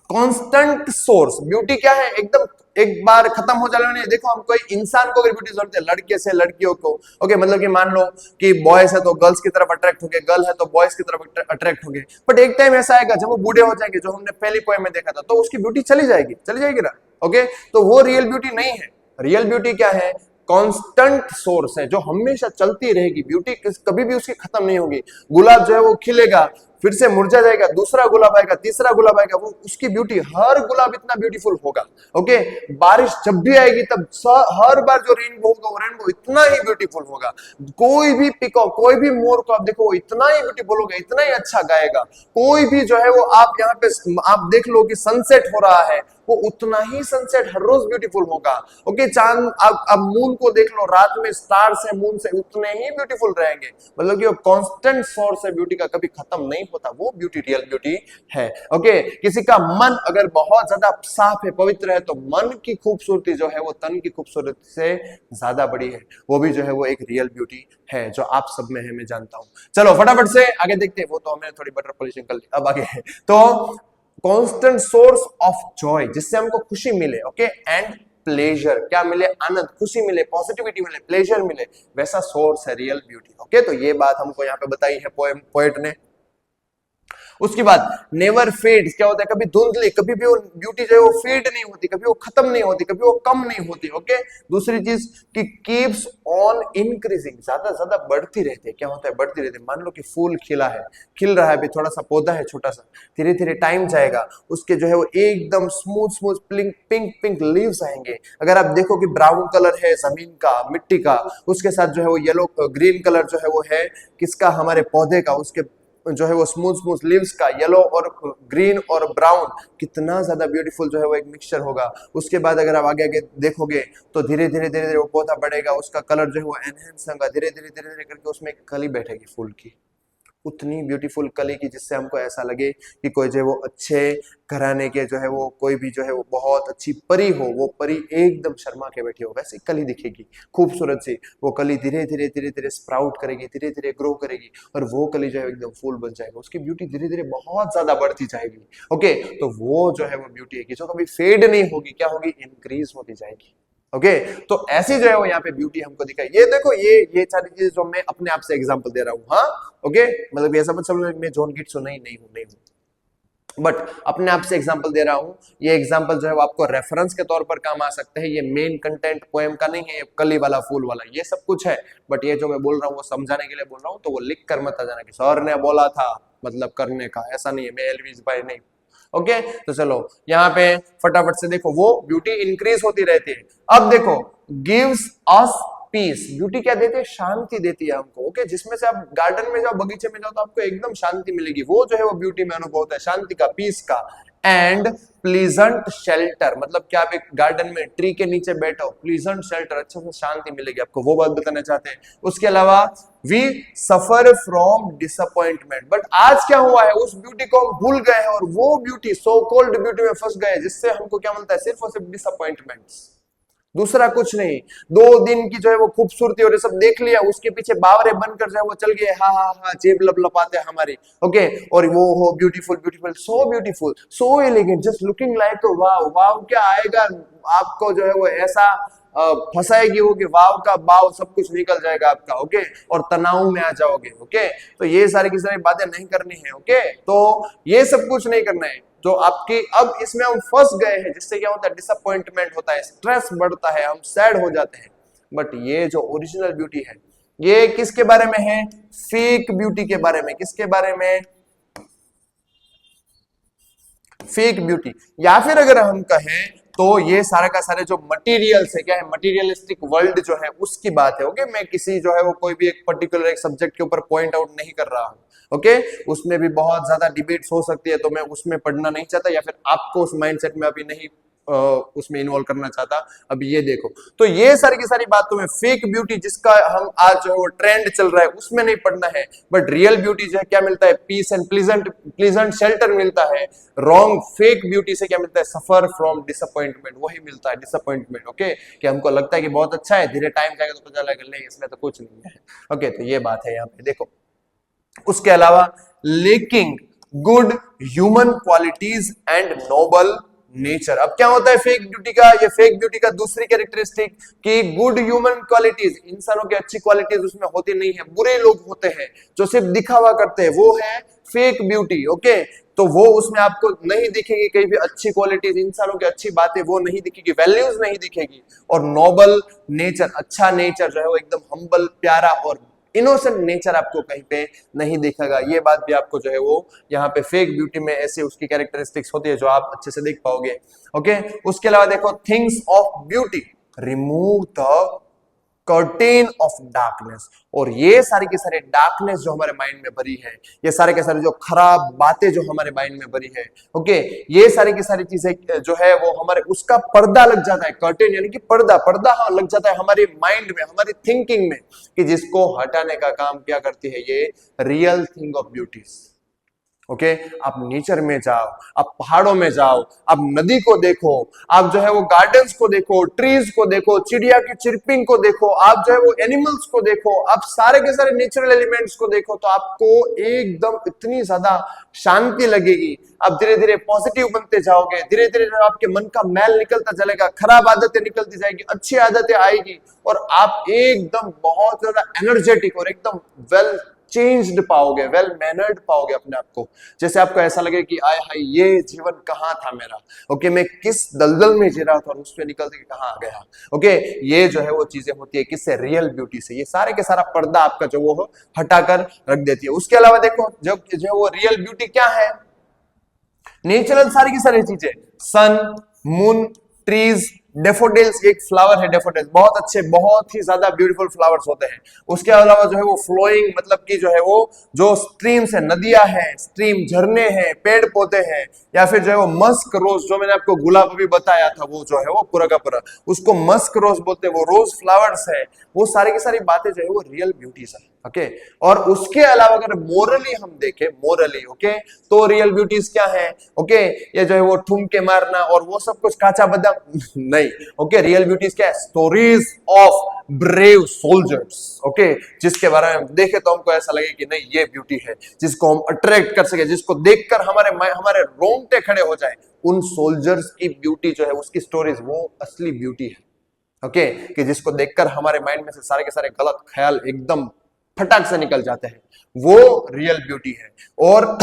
कांस्टेंट सोर्स, ब्यूटी क्या है, एकदम एक बार खत्म हो जाने नहीं। देखो हम कोई इंसान को अगर ब्यूटी जरूरत है, लड़के से लड़कियों को, ओके, मतलब कि मान लो कि बॉयज है तो गर्ल्स की तरफ अट्रैक्ट होंगे, गर्ल है तो बॉयज की तरफ अट्रैक्ट होंगे। बट एक टाइम ऐसा आएगा जब वो बूढ़े हो जाएंगे, जो हमने पहली पोएम में देखा था, तो उसकी ब्यूटी चली जाएगी ना। ओके, तो वो रियल ब्यूटी नहीं है। रियल ब्यूटी क्या है, कांस्टेंट सोर्स है जो हमेशा चलती रहेगी। ब्यूटी कभी भी उसकी खत्म नहीं होगी। गुलाब जो है वो खिलेगा, फिर से मुरझा जाएगा, दूसरा गुलाब आएगा, तीसरा गुलाब आएगा, वो उसकी ब्यूटी, हर गुलाब इतना ब्यूटीफुल होगा। ओके, बारिश जब भी आएगी तब हर बार जो रेनबो होगा वो रेनबो इतना ही ब्यूटीफुल होगा। कोई भी पिकॉक, कोई भी मोर को आप देखो इतना ही ब्यूटीफुल होगा, इतना ही अच्छा गाएगा। कोई भी जो है वो आप यहाँ पे आप देख लो कि सनसेट हो रहा है, वो उतना ही सनसेट हर रोज ब्यूटीफुल होगा। ओके, चांद अब मून को देख लो, रात में स्टार्स है मून से, उतने ही ब्यूटीफुल रहेंगे। मतलब कि वो कांस्टेंट सोर्स है ब्यूटी का, कभी खत्म नहीं होता, वो ब्यूटी रियल ब्यूटी है। ओके, किसी का मन अगर बहुत ज्यादा साफ है, पवित्र है, तो मन की खूबसूरती जो है वो तन की खूबसूरती से ज्यादा बड़ी है, वो भी जो है वो एक रियल ब्यूटी है, जो आप सब में है, मैं जानता हूं। चलो फटाफट से आगे देखते हैं, वो तो हमने थोड़ी बटर पॉलिशिंग कर ली, अब आगे है तो कांस्टेंट सोर्स ऑफ जॉय, जिससे हमको खुशी मिले। ओके, एंड प्लेजर, क्या मिले, आनंद, खुशी मिले, पॉजिटिविटी मिले, प्लेजर मिले, वैसा सोर्स है रियल ब्यूटी। ओके, तो ये बात हमको यहाँ पे बताई है पोएट ने। उसके बाद नेवर फेड्स, क्या होता है, कभी धुंधली, कभी भी वो ब्यूटी जो है वो फेड नहीं होती, कभी वो खत्म नहीं होती, कभी वो कम नहीं होती। ओके, दूसरी चीज कि कीप्स ऑन इंक्रीजिंग, ज्यादा ज्यादा बढ़ती रहती है। क्या होता है, बढ़ती रहती है। मान लो कि फूल खिला है, खिल रहा है, अभी थोड़ा सा पौधा है छोटा सा, धीरे धीरे टाइम जाएगा, उसके जो है वो एकदम smooth smooth pink pink leaves आएंगे। अगर आप देखो कि ब्राउन कलर है जमीन का, मिट्टी का, उसके साथ जो है वो येलो ग्रीन कलर जो है वो है किसका, हमारे पौधे का, उसके जो है वो स्मूथ स्मूथ लीव्स का, येलो और ग्रीन और ब्राउन, कितना ज्यादा ब्यूटीफुल जो है वो एक मिक्सचर होगा। उसके बाद अगर आप आगे आगे देखोगे तो धीरे धीरे धीरे धीरे वो पौधा बढ़ेगा, उसका कलर जो है वो एनहेंस होगा, धीरे धीरे धीरे धीरे करके उसमें एक कली बैठेगी फूल की, उतनी ब्यूटीफुल कली की जिससे हमको ऐसा लगे कि कोई जो है वो अच्छे घराने के जो है वो कोई भी जो है वो बहुत अच्छी परी हो, वो परी एकदम शर्मा के बैठी हो, वैसी कली दिखेगी खूबसूरत सी। वो कली धीरे धीरे धीरे धीरे स्प्राउट करेगी, धीरे धीरे ग्रो करेगी, और वो कली जो है एकदम फूल बन जाएगा, उसकी ब्यूटी धीरे धीरे बहुत ज्यादा बढ़ती जाएगी। ओके, तो वो जो है वो ब्यूटी है कि जो कभी फेड नहीं होगी, क्या होगी, इंक्रीज होती जाएगी। ओके, तो ऐसी जो है वो यहाँ पे ब्यूटी हमको दिखाई। ये देखो, ये सारी चीजें जो मैं अपने आप से एग्जांपल दे रहा हूँ। हाँ, ओके, मतलब ये सब मैं जॉन गिट्स नहीं हूँ, बट अपने आप से एग्जांपल दे रहा हूँ। ये एग्जांपल जो है वो आपको रेफरेंस के तौर पर काम आ सकते हैं। ये मेन कंटेंट पोएम का नहीं है, ये कली वाला फूल वाला, ये सब कुछ है, बट ये जो मैं बोल रहा हूँ वो समझाने के लिए बोल रहा हूँ, तो वो लिख कर मत आ जाना कि सर ने बोला था मतलब करने का, ऐसा नहीं है, मैं एलवीज भाई नहीं। ओके, तो चलो यहाँ पे फटाफट से देखो, वो ब्यूटी इंक्रीज होती रहती है। अब देखो, गिव्स अस पीस, ब्यूटी क्या देती है, शांति देती है हमको। ओके, जिसमें से आप गार्डन में जाओ, बगीचे में जाओ, तो आपको एकदम शांति मिलेगी, वो जो है वो ब्यूटी में अनुभव होता है, शांति का, पीस का। एंड प्लीजेंट शेल्टर, मतलब क्या आप एक गार्डन में ट्री के नीचे बैठो, प्लीजेंट शेल्टर, अच्छे से शांति मिलेगी आपको, वो बात बताना चाहते हैं। उसके अलावा we suffer from disappointment, but आज क्या हुआ है, उस ब्यूटी को हम भूल गए हैं, और वो ब्यूटी, सो कॉल्ड ब्यूटी में फंस गए, जिससे हमको क्या मिलता है, सिर्फ और सिर्फ डिसअपॉइंटमेंट्स, दूसरा कुछ नहीं। 2 दिन की जो है वो खूबसूरती और ये सब देख लिया, उसके पीछे बावरे बनकर जो है वो चल गए, हाँ हाँ हाँ, जेब लपलपाते हैं हमारी। ओके, और वो हो beautiful beautiful, so beautiful, so elegant, just looking like wow. Wow क्या आएगा आपको जो है वो ऐसा फंसाएगी वो कि वाव का बाव सब कुछ निकल जाएगा आपका। ओके, और तनाव में आ जाओगे। ओके, तो ये सारी की सारी बातें नहीं करनी है। ओके, तो ये सब कुछ नहीं करना है जो आपकी, अब इसमें हम फंस गए हैं, जिससे क्या होता है, डिसअपॉइंटमेंट होता है, स्ट्रेस बढ़ता है, हम सैड हो जाते हैं। बट ये जो ओरिजिनल ब्यूटी है, ये किसके बारे में है, फेक ब्यूटी के बारे में। किसके बारे में, फेक ब्यूटी। या फिर अगर हम कहें तो ये सारा का सारे जो मटेरियल है, क्या है, मटेरियलिस्टिक वर्ल्ड जो है उसकी बात है। ओके, मैं किसी जो है वो कोई भी एक पर्टिकुलर एक सब्जेक्ट के ऊपर पॉइंट आउट नहीं कर रहा हूं। ओके, उसमें भी बहुत ज्यादा डिबेट्स हो सकती है, तो मैं उसमें पढ़ना नहीं चाहता, या फिर आपको उस माइंडसेट में अभी नहीं उसमें इन्वॉल्व करना चाहता। अब ये देखो, तो ये सारी की सारी बात तुम्हें फेक ब्यूटी, जिसका हम आज जो है वो ट्रेंड चल रहा है, उसमें नहीं पढ़ना है। बट रियल ब्यूटी जो है क्या मिलता है, पीस एंड प्लीजेंट शेल्टर मिलता है। रॉन्ग फेक ब्यूटी से क्या मिलता है, सफर फ्रॉम डिसअपॉइंटमेंट, वही मिलता है, डिसअपॉइंटमेंट। ओके, कि हमको लगता है कि बहुत अच्छा है, धीरे टाइम जाएगा तो पता लगेगा नहीं, इसमें तो कुछ नहीं है। ओके, तो ये बात है यहाँ पे देखो। उसके अलावा lacking good human qualities and Nobel nature. अब क्या होता है फेक ब्यूटी का, ये फेक ब्यूटी का दूसरी कैरेक्टरिस्टिक कि गुड ह्यूमन क्वालिटीज, इंसानों की अच्छी क्वालिटीज उसमें होती नहीं है, बुरे लोग होते हैं जो सिर्फ दिखावा करते हैं, वो है फेक ब्यूटी। ओके, तो वो उसमें आपको नहीं दिखेगी कहीं भी अच्छी क्वालिटीज, इंसानों की अच्छी बातें वो नहीं दिखेगी, वैल्यूज नहीं दिखेगी। और नोबल नेचर, अच्छा नेचर जो है वो एकदम हम्बल, प्यारा और इनोसेंट नेचर आपको कहीं पे नहीं दिखेगा। ये बात भी आपको जो है वो यहाँ पे फेक ब्यूटी में ऐसे उसकी कैरेक्टरिस्टिक्स होती है जो आप अच्छे से देख पाओगे। ओके, उसके अलावा देखो things of beauty remove the curtain of darkness. और ये सारी की सारी डार्कनेस जो हमारे माइंड में भरी है, ये सारे के सारे जो खराब बातें जो हमारे माइंड में भरी है, ओके, ये सारी की सारी चीजें जो है वो हमारे उसका पर्दा लग जाता है। कर्टेन यानी कि पर्दा, पर्दा हाँ लग जाता है हमारे माइंड में, हमारी थिंकिंग में, कि जिसको हटाने का काम क्या करती है ये real thing of beauties. Okay, आप नेचर में जाओ, आप पहाड़ों में जाओ, आप नदी को देखो, आप जो है वो गार्डन्स को देखो, ट्रीज को देखो, चिड़िया की चिरपिंग को देखो, आप जो है वो एनिमल्स को देखो, आप सारे के सारे नेचुरल एलिमेंट्स को देखो, तो आपको एकदम इतनी ज्यादा शांति लगेगी। आप धीरे धीरे पॉजिटिव बनते जाओगे, धीरे धीरे आपके मन का मैल निकलता चलेगा, खराब आदतें निकलती जाएगी, अच्छी आदतें आएगी, और आप एकदम बहुत ज्यादा एनर्जेटिक और एकदम वेल चेंज्ड पाओगे, वेल मैनर्ड पाओगे अपने आप को। जैसे आपको ऐसा लगे कि आय हाय ये जीवन कहाँ था मेरा, ओके, मैं किस दलदल में जी रहा था और उसमें निकल के कहाँ आ गया। ओके, ये जो है वो चीजें होती है किससे, रियल ब्यूटी से। ये सारे के सारा पर्दा आपका जो वो हटाकर रख देती है। उसके अलावा देखो जो वो रियल ब्यूटी क्या है, नेचुरल सारी की सारी चीजें, सन, मून, ट्रीज, डेफोडिल्स, एक फ्लावर है डेफोडिल्स, बहुत अच्छे, बहुत ही ज्यादा ब्यूटीफुल फ्लावर्स होते हैं। उसके अलावा जो है वो फ्लोइंग, मतलब कि जो है वो जो स्ट्रीम्स है, नदियां हैं, स्ट्रीम, झरने हैं, पेड़ पौधे हैं, या फिर जो है वो मस्क रोज, जो मैंने आपको गुलाब अभी बताया था, वो जो है वो पूरा का पूरा उसको मस्क रोज बोलते हैं, वो रोज फ्लावर्स है। वो सारी की सारी बातें जो है वो रियल ब्यूटीज है। ओके, और उसके अलावा अगर मोरली हम देखें, मोरली, ओके, तो रियल ब्यूटीज क्या है, ओके, ये जो है वो ठुमके मारना और वो सब कुछ काचा बादाम नहीं। ओके, रियल ब्यूटीज क्या है, stories of brave soldiers. Okay, जिसके बारे में देखे तो हमको ऐसा लगे कि नहीं ये ब्यूटी है, जिसको हम अट्रैक्ट कर सके, जिसको देखकर हमारे रोंगटे खड़े हो जाए, उन सोल्जर्स की ब्यूटी जो है, उसकी स्टोरीज, वो असली ब्यूटी है। ओके, कि जिसको देखकर हमारे माइंड में से सारे के सारे गलत ख्याल एकदम फटाक से निकल जाते हैं, वो रियल ब्यूटी है। और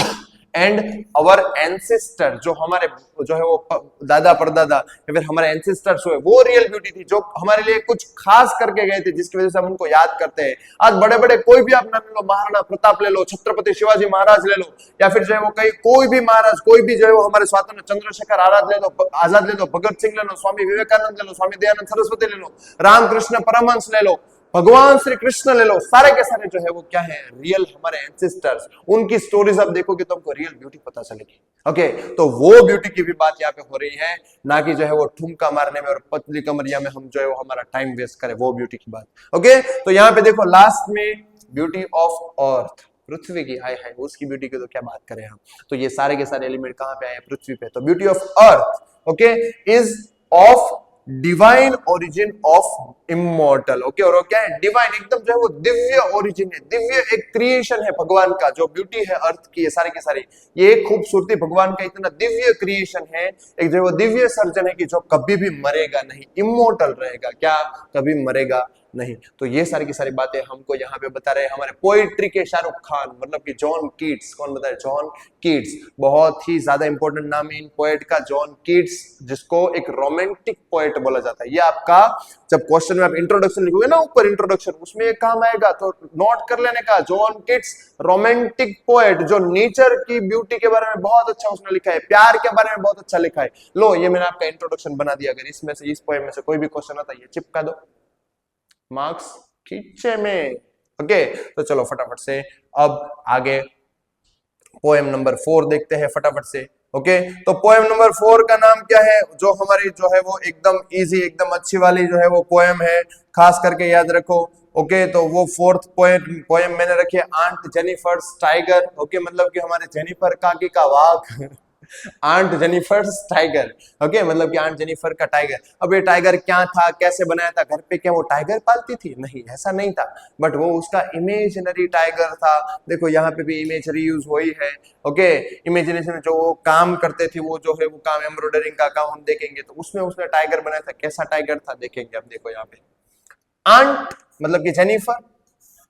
एंड अवर एंसेस्टर, जो हमारे जो है वो दादा परदादा या फिर हमारे एंसेस्टर्स हुए, वो रियल ब्यूटी थी, जो हमारे लिए कुछ खास करके गए थे, जिसकी वजह से हम उनको याद करते हैं। आज बड़े बड़े कोई भी आप नाम ले लो, महाराणा प्रताप ले लो, छत्रपति शिवाजी महाराज ले लो, या फिर जो है वो कोई भी महाराज, कोई भी जो है वो हमारे स्वतंत्र चंद्रशेखर आजाद ले लो, भगत सिंह ले लो, स्वामी विवेकानंद ले लो, स्वामी दयानंद सरस्वती ले लो, रामकृष्ण परमहंस ले लो, भगवान श्री कृष्ण ले लो, सारे के सारे जो है वो क्या है, रियल हमारे एंसेस्टर्स। उनकी स्टोरीज आप देखोगे तो हमको रियल ब्यूटी पता चलेगी। ओके, तो वो ब्यूटी की भी बात यहाँ पे हो रही है, ना कि जो है वो ठुमका मारने में और पतली कमरिया में हम जो है वो हमारा टाइम वेस्ट करें, वो ब्यूटी की बात। ओके, तो यहाँ पे देखो लास्ट में ब्यूटी ऑफ अर्थ, पृथ्वी की, हाय हाय उसकी ब्यूटी की तो क्या बात करें हम। तो ये सारे के सारे एलिमेंट कहाँ पे आए, पृथ्वी पे। तो beauty of earth, okay, is of divine origin of immortal. Okay, और क्या है, डिवाइन, एकदम जो है वो दिव्य ओरिजिन है, दिव्य एक क्रिएशन है भगवान का। जो ब्यूटी है अर्थ की, ये सारी की सारी, ये खूबसूरती भगवान का इतना दिव्य क्रिएशन है, एक जो है वो दिव्य सर्जन है कि जो कभी भी मरेगा नहीं, इमोर्टल रहेगा, क्या कभी मरेगा नहीं। तो ये सारी की सारी बातें हमको यहाँ पे बता रहे हैं हमारे पोइट्री के शाहरुख खान, मतलब कि जॉन कीट्स। कौन बता रहे, जॉन कीट्स, बहुत ही ज्यादा इंपॉर्टेंट नाम है इन पोएट का, जॉन कीट्स, जिसको एक रोमांटिक पोएट बोला जाता है। ये आपका जब क्वेश्चन में आप इंट्रोडक्शन लिखोगे ना ऊपर, इंट्रोडक्शन, उसमें ये काम आएगा, तो नोट कर लेने का। जॉन कीट्स रोमांटिक पोएट, जो नेचर की ब्यूटी के बारे में बहुत अच्छा उसने लिखा है, प्यार के बारे में बहुत अच्छा लिखा है। लो, ये मैंने आपका इंट्रोडक्शन बना दिया। अगर इसमें से, इस पोएम में से कोई भी क्वेश्चन आता है, ये चिपका दो, मार्क्स खींचे में। ओके, तो चलो फटाफट से अब आगे पोएम नंबर 4 देखते हैं फटाफट से। ओके, तो पोएम नंबर 4 का नाम क्या है, जो हमारी जो है वो एकदम इजी, एकदम अच्छी वाली जो है वो पोएम है, खास करके याद रखो। ओके, तो वो 4th पोएम मैंने रखी है आंट जेनिफर्स टाइगर। ओके, मतलब कि हमारे जेनिफर काकी का वाघ आंट जेनिफर्स टाइगर। ओके, मतलब कि आंट जेनिफर का टाइगर। अब ये टाइगर क्या था, कैसे बनाया था, घर पे क्या वो टाइगर पालती थी, नहीं ऐसा नहीं था, बट वो उसका इमेजिनरी टाइगर था। देखो यहाँ पे भी इमेजरी यूज हुई है। ओके, इमेजिनेशन में जो वो काम करते थे, वो जो है वो काम एम्ब्रॉयडरिंग का काम हम देखेंगे, तो उसमें उसने टाइगर बनाया था। कैसा टाइगर था देखेंगे। अब देखो यहाँ पे आंट मतलब कि जेनिफर,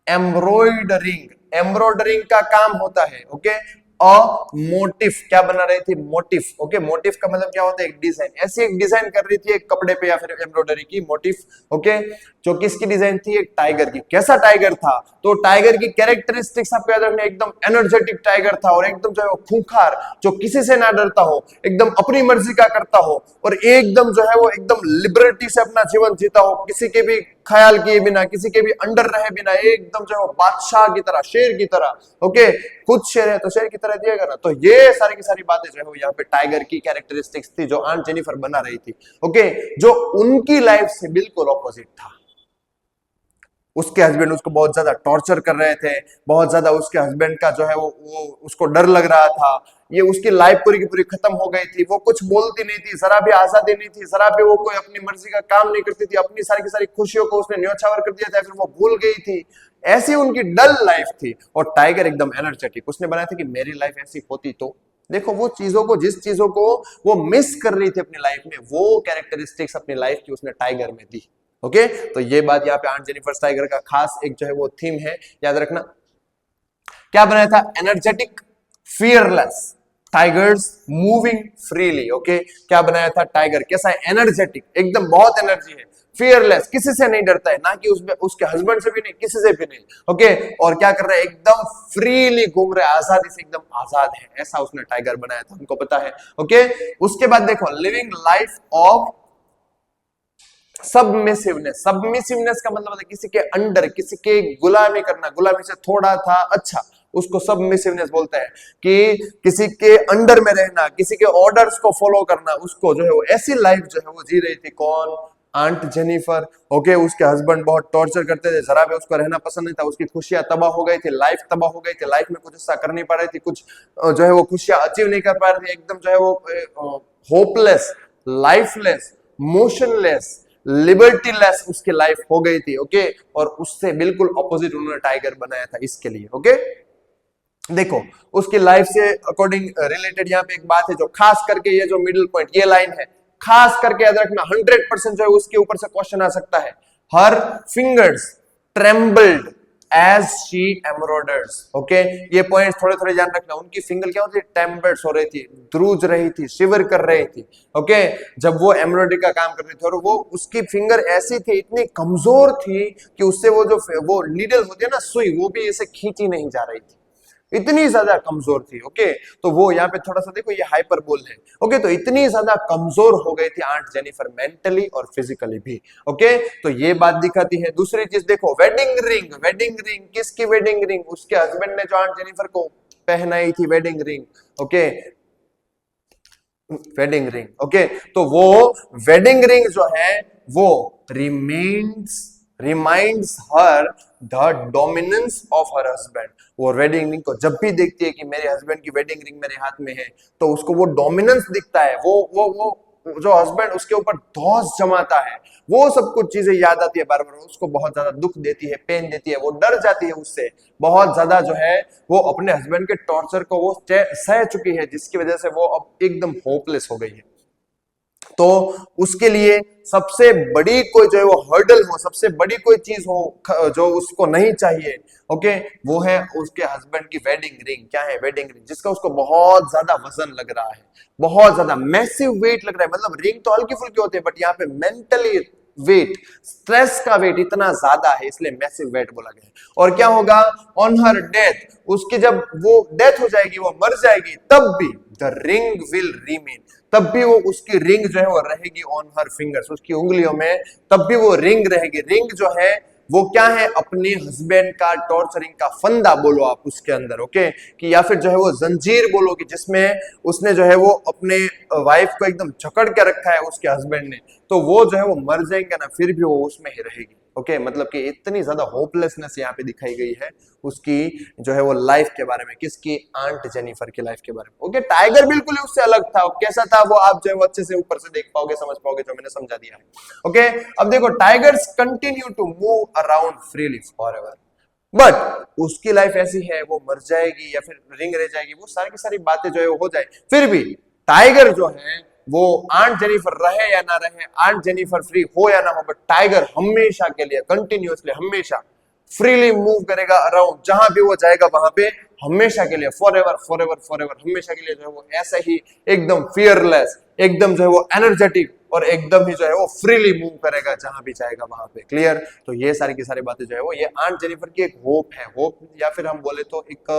एम्ब्रॉयडरिंग, एम्ब्रॉयडरिंग का काम होता है। ओके, अ मोटिफ, क्या बना रही थी? मोटिफ। ओके, मोटिफ का मतलब क्या होता है? एक डिजाइन। ऐसी एक डिजाइन कर रही थी एक कपड़े पे या फिर एम्ब्रॉयडरी की, मोटिफ। ओके, जो किसकी डिजाइन थी? एक टाइगर की। कैसा टाइगर था? तो टाइगर की कैरेक्टरिस्टिक्स आपको याद रखना, एकदम एनर्जेटिक टाइगर था और एकदम जो है वो खूंखार, जो किसी से ना डरता हो, एकदम अपनी मर्जी का करता हो और एकदम जो है वो एकदम लिबर्टी से अपना जीवन जीता हो, किसी के भी ख्याल किए बिना, किसी के भी अंडर रहे बिना, एकदम जो है वो बादशाह की तरह, शेर की तरह। ओके, खुद शेर है तो शेर की तरह दिएगा ना। तो ये सारी की सारी बातें जो है वो यहाँ पे टाइगर की कैरेक्टरिस्टिक्स थी जो आंट जेनिफर बना रही थी। ओके, जो उनकी लाइफ से बिल्कुल ऑपोजिट था। उसके हस्बैंड उसको बहुत ज्यादा टॉर्चर कर रहे थे, बहुत ज्यादा उसके हस्बैंड का जो है वो उसको डर लग रहा था। ये उसकी लाइफ पूरी की पूरी खत्म हो गई थी। वो कुछ बोलती नहीं थी, जरा भी आजादी नहीं थी, जरा भी वो कोई अपनी मर्जी का काम नहीं करती थी। अपनी सारी की सारी खुशियों को उसने न्योछावर कर दिया था, फिर वो भूल गई थी। ऐसी उनकी डल लाइफ थी। और टाइगर एकदम एनर्जेटिक। उसने बनाया था कि मेरी लाइफ ऐसी होती तो देखो, वो चीजों को, जिस चीजों को वो मिस कर रही थी अपनी लाइफ में, वो कैरेक्टरिस्टिक्स अपनी लाइफ की उसने टाइगर में दी। ओके, तो ये बात यहाँ पे आंट जेनिफर टाइगर का खास एक जो है वो थीम है, याद रखना। क्या बनाया था? Energetic, fearless, tigers moving freely. Okay, क्या बनाया था? टाइगर कैसा है? एनर्जेटिक, एकदम बहुत एनर्जी है, फियरलेस, किसी से नहीं डरता है, ना कि उसमें उसके हस्बैंड से भी नहीं, किसी से भी नहीं। ओके, और क्या कर रहा है? एकदम फ्रीली घूम रहा है, आजादी से एकदम आजाद है, ऐसा उसने टाइगर बनाया था, हमको पता है। ओके, उसके बाद देखो, लिविंग लाइफ ऑफ सबमिसिवनेस। सबमिसिवनेस का मतलब है किसी के अंडर, किसी के गुलामी करना, गुलामी से थोड़ा था अच्छा, उसको सबमिसिवनेस बोलते हैं। कि किसी के अंडर में रहना, किसी के ऑर्डर्स को फॉलो करना, उसको जो है वो ऐसी लाइफ जो है वो जी रही थी। कौन? Aunt Jennifer. ओके, उसके हस्बैंड बहुत टॉर्चर करते थे, जरा भी उसको रहना पसंद नहीं था, उसकी खुशियां तबाह हो गई थी, लाइफ तबाह हो गई थी, लाइफ में कुछ ऐसा कर नहीं पा रही थी, कुछ जो है वो खुशियां अचीव नहीं कर पा रही थी, एकदम जो है वो hopeless, lifeless, motionless, liberty less उसकी लाइफ हो गई थी। ओके, और उससे बिल्कुल ऑपोजिट उन्होंने टाइगर बनाया था इसके लिए। ओके, देखो, उसकी लाइफ से अकॉर्डिंग रिलेटेड यहाँ पे एक बात है जो खास करके ये जो मिडिल पॉइंट, ये लाइन है, खास करके याद रखना, 100% जो है उसके ऊपर से क्वेश्चन आ सकता है। Her fingers trembled as she embroiders. Okay, ये पॉइंट्स थोड़े थोड़े ध्यान रखना। उनकी फिंगर क्या होती थी? ट्रेम्बल्ड हो रही थी, ध्रुज रही थी, शिवर कर रही थी। ओके, जब वो एम्ब्रॉयडरी का काम कर रही थी, और वो उसकी फिंगर ऐसी थी, इतनी कमजोर थी कि उससे वो जो वो नीडल होती है ना, सुई, वो भी ऐसे खींची नहीं जा रही थी, इतनी ज्यादा कमजोर थी। ओके, तो वो यहाँ पे थोड़ा सा देखो, ये हाइपरबोल है। ओके, तो इतनी ज्यादा कमजोर हो गई थी आंट जेनिफर, मेंटली और फिजिकली भी। ओके, तो ये बात दिखाती है। दूसरी चीज देखो, वेडिंग रिंग। वेडिंग रिंग किसकी? वेडिंग रिंग उसके हस्बैंड ने जो आंट जेनिफर को पहनाई थी, wedding ring. Okay, wedding ring. Okay, तो वो वेडिंग रिंग जो है वो reminds her the dominance of her husband. वो वेडिंग रिंग को जब भी देखती है कि मेरे हस्बैंड की वेडिंग रिंग मेरे हाथ में है, तो उसको वो डोमिनेंस दिखता है। वो जो हस्बैंड उसके ऊपर धौंस जमाता है, वो सब कुछ चीजें याद आती है बार बार, उसको बहुत ज्यादा दुख देती है, पेन देती है, वो डर जाती है उससे बहुत ज्यादा, जो है वो अपने हस्बैंड के टॉर्चर को वो सह चुकी है, जिसकी वजह से वो अब एकदम होपलेस हो गई है। तो उसके लिए सबसे बड़ी कोई जो है वो हर्डल हो, सबसे बड़ी कोई चीज हो जो उसको नहीं चाहिए, ओके, वो है उसके हस्बैंड की वेडिंग रिंग। क्या है? वेडिंग रिंग, जिसका उसको बहुत ज्यादा वजन लग रहा है, बहुत ज्यादा मैसिव वेट लग रहा है। मतलब रिंग तो हल्की फुल्की होती है, बट यहाँ पे मेंटली वेट, स्ट्रेस का वेट इतना ज्यादा है, इसलिए मैसिव वेट बोला गया है। और क्या होगा? ऑन हर डेथ, उसकी जब वो डेथ हो जाएगी, वो मर जाएगी, तब भी द रिंग विल रिमेन, तब भी वो उसकी रिंग जो है वो रहेगी ऑन हर फिंगर्स, उसकी उंगलियों में तब भी वो रिंग रहेगी। रिंग जो है वो क्या है? अपने हस्बैंड का टॉर्चरिंग का फंदा बोलो आप उसके अंदर। ओके, कि या फिर जो है वो जंजीर बोलो, कि जिसमें उसने जो है वो अपने वाइफ को एकदम जकड़ के रखा है उसके हस्बैंड ने, तो वो जो है वो मर जाएंगे ना, फिर भी वो उसमें ही रहेगी। ओके, मतलब कि इतनी ज्यादा होपलेसनेस यहाँ पे दिखाई गई है उसकी जो है वो लाइफ के बारे में। किसकी? आंट जेनिफर की लाइफ के बारे में। ओके, टाइगर बिल्कुल ही उससे अलग था। कैसा था वो आप जो है वो अच्छे से ऊपर से देख पाओगे, समझ पाओगे, जो मैंने समझा दिया है। ओके, अब देखो, tigers continue to move around freely forever, but उसकी लाइफ ऐसी है, वो मर जाएगी या फिर रिंग रह जाएगी, वो सारी की सारी बातें जो है वो हो जाए, फिर भी टाइगर जो है वो आंट जेनिफर रहे या ना रहे, आंट जेनिफर फ्री हो या ना हो, बट टाइगर हमेशा के लिए, कंटिन्यूअसली, हमेशा फ्रीली मूव करेगा अराउंड, जहां भी वो जाएगा वहां पे हमेशा के लिए फॉरएवर फॉरएवर फॉरएवर हमेशा के लिए जो है वो ऐसे ही एकदम फियरलेस, एकदम जो है वो एनर्जेटिक और एकदम ही जो है वो फ्रीली मूव करेगा जहां भी जाएगा वहां पे। क्लियर? तो ये सारी की सारी बातें जो है वो ये आंट जेनिफर की एक होप है, होप या फिर हम बोले तो एक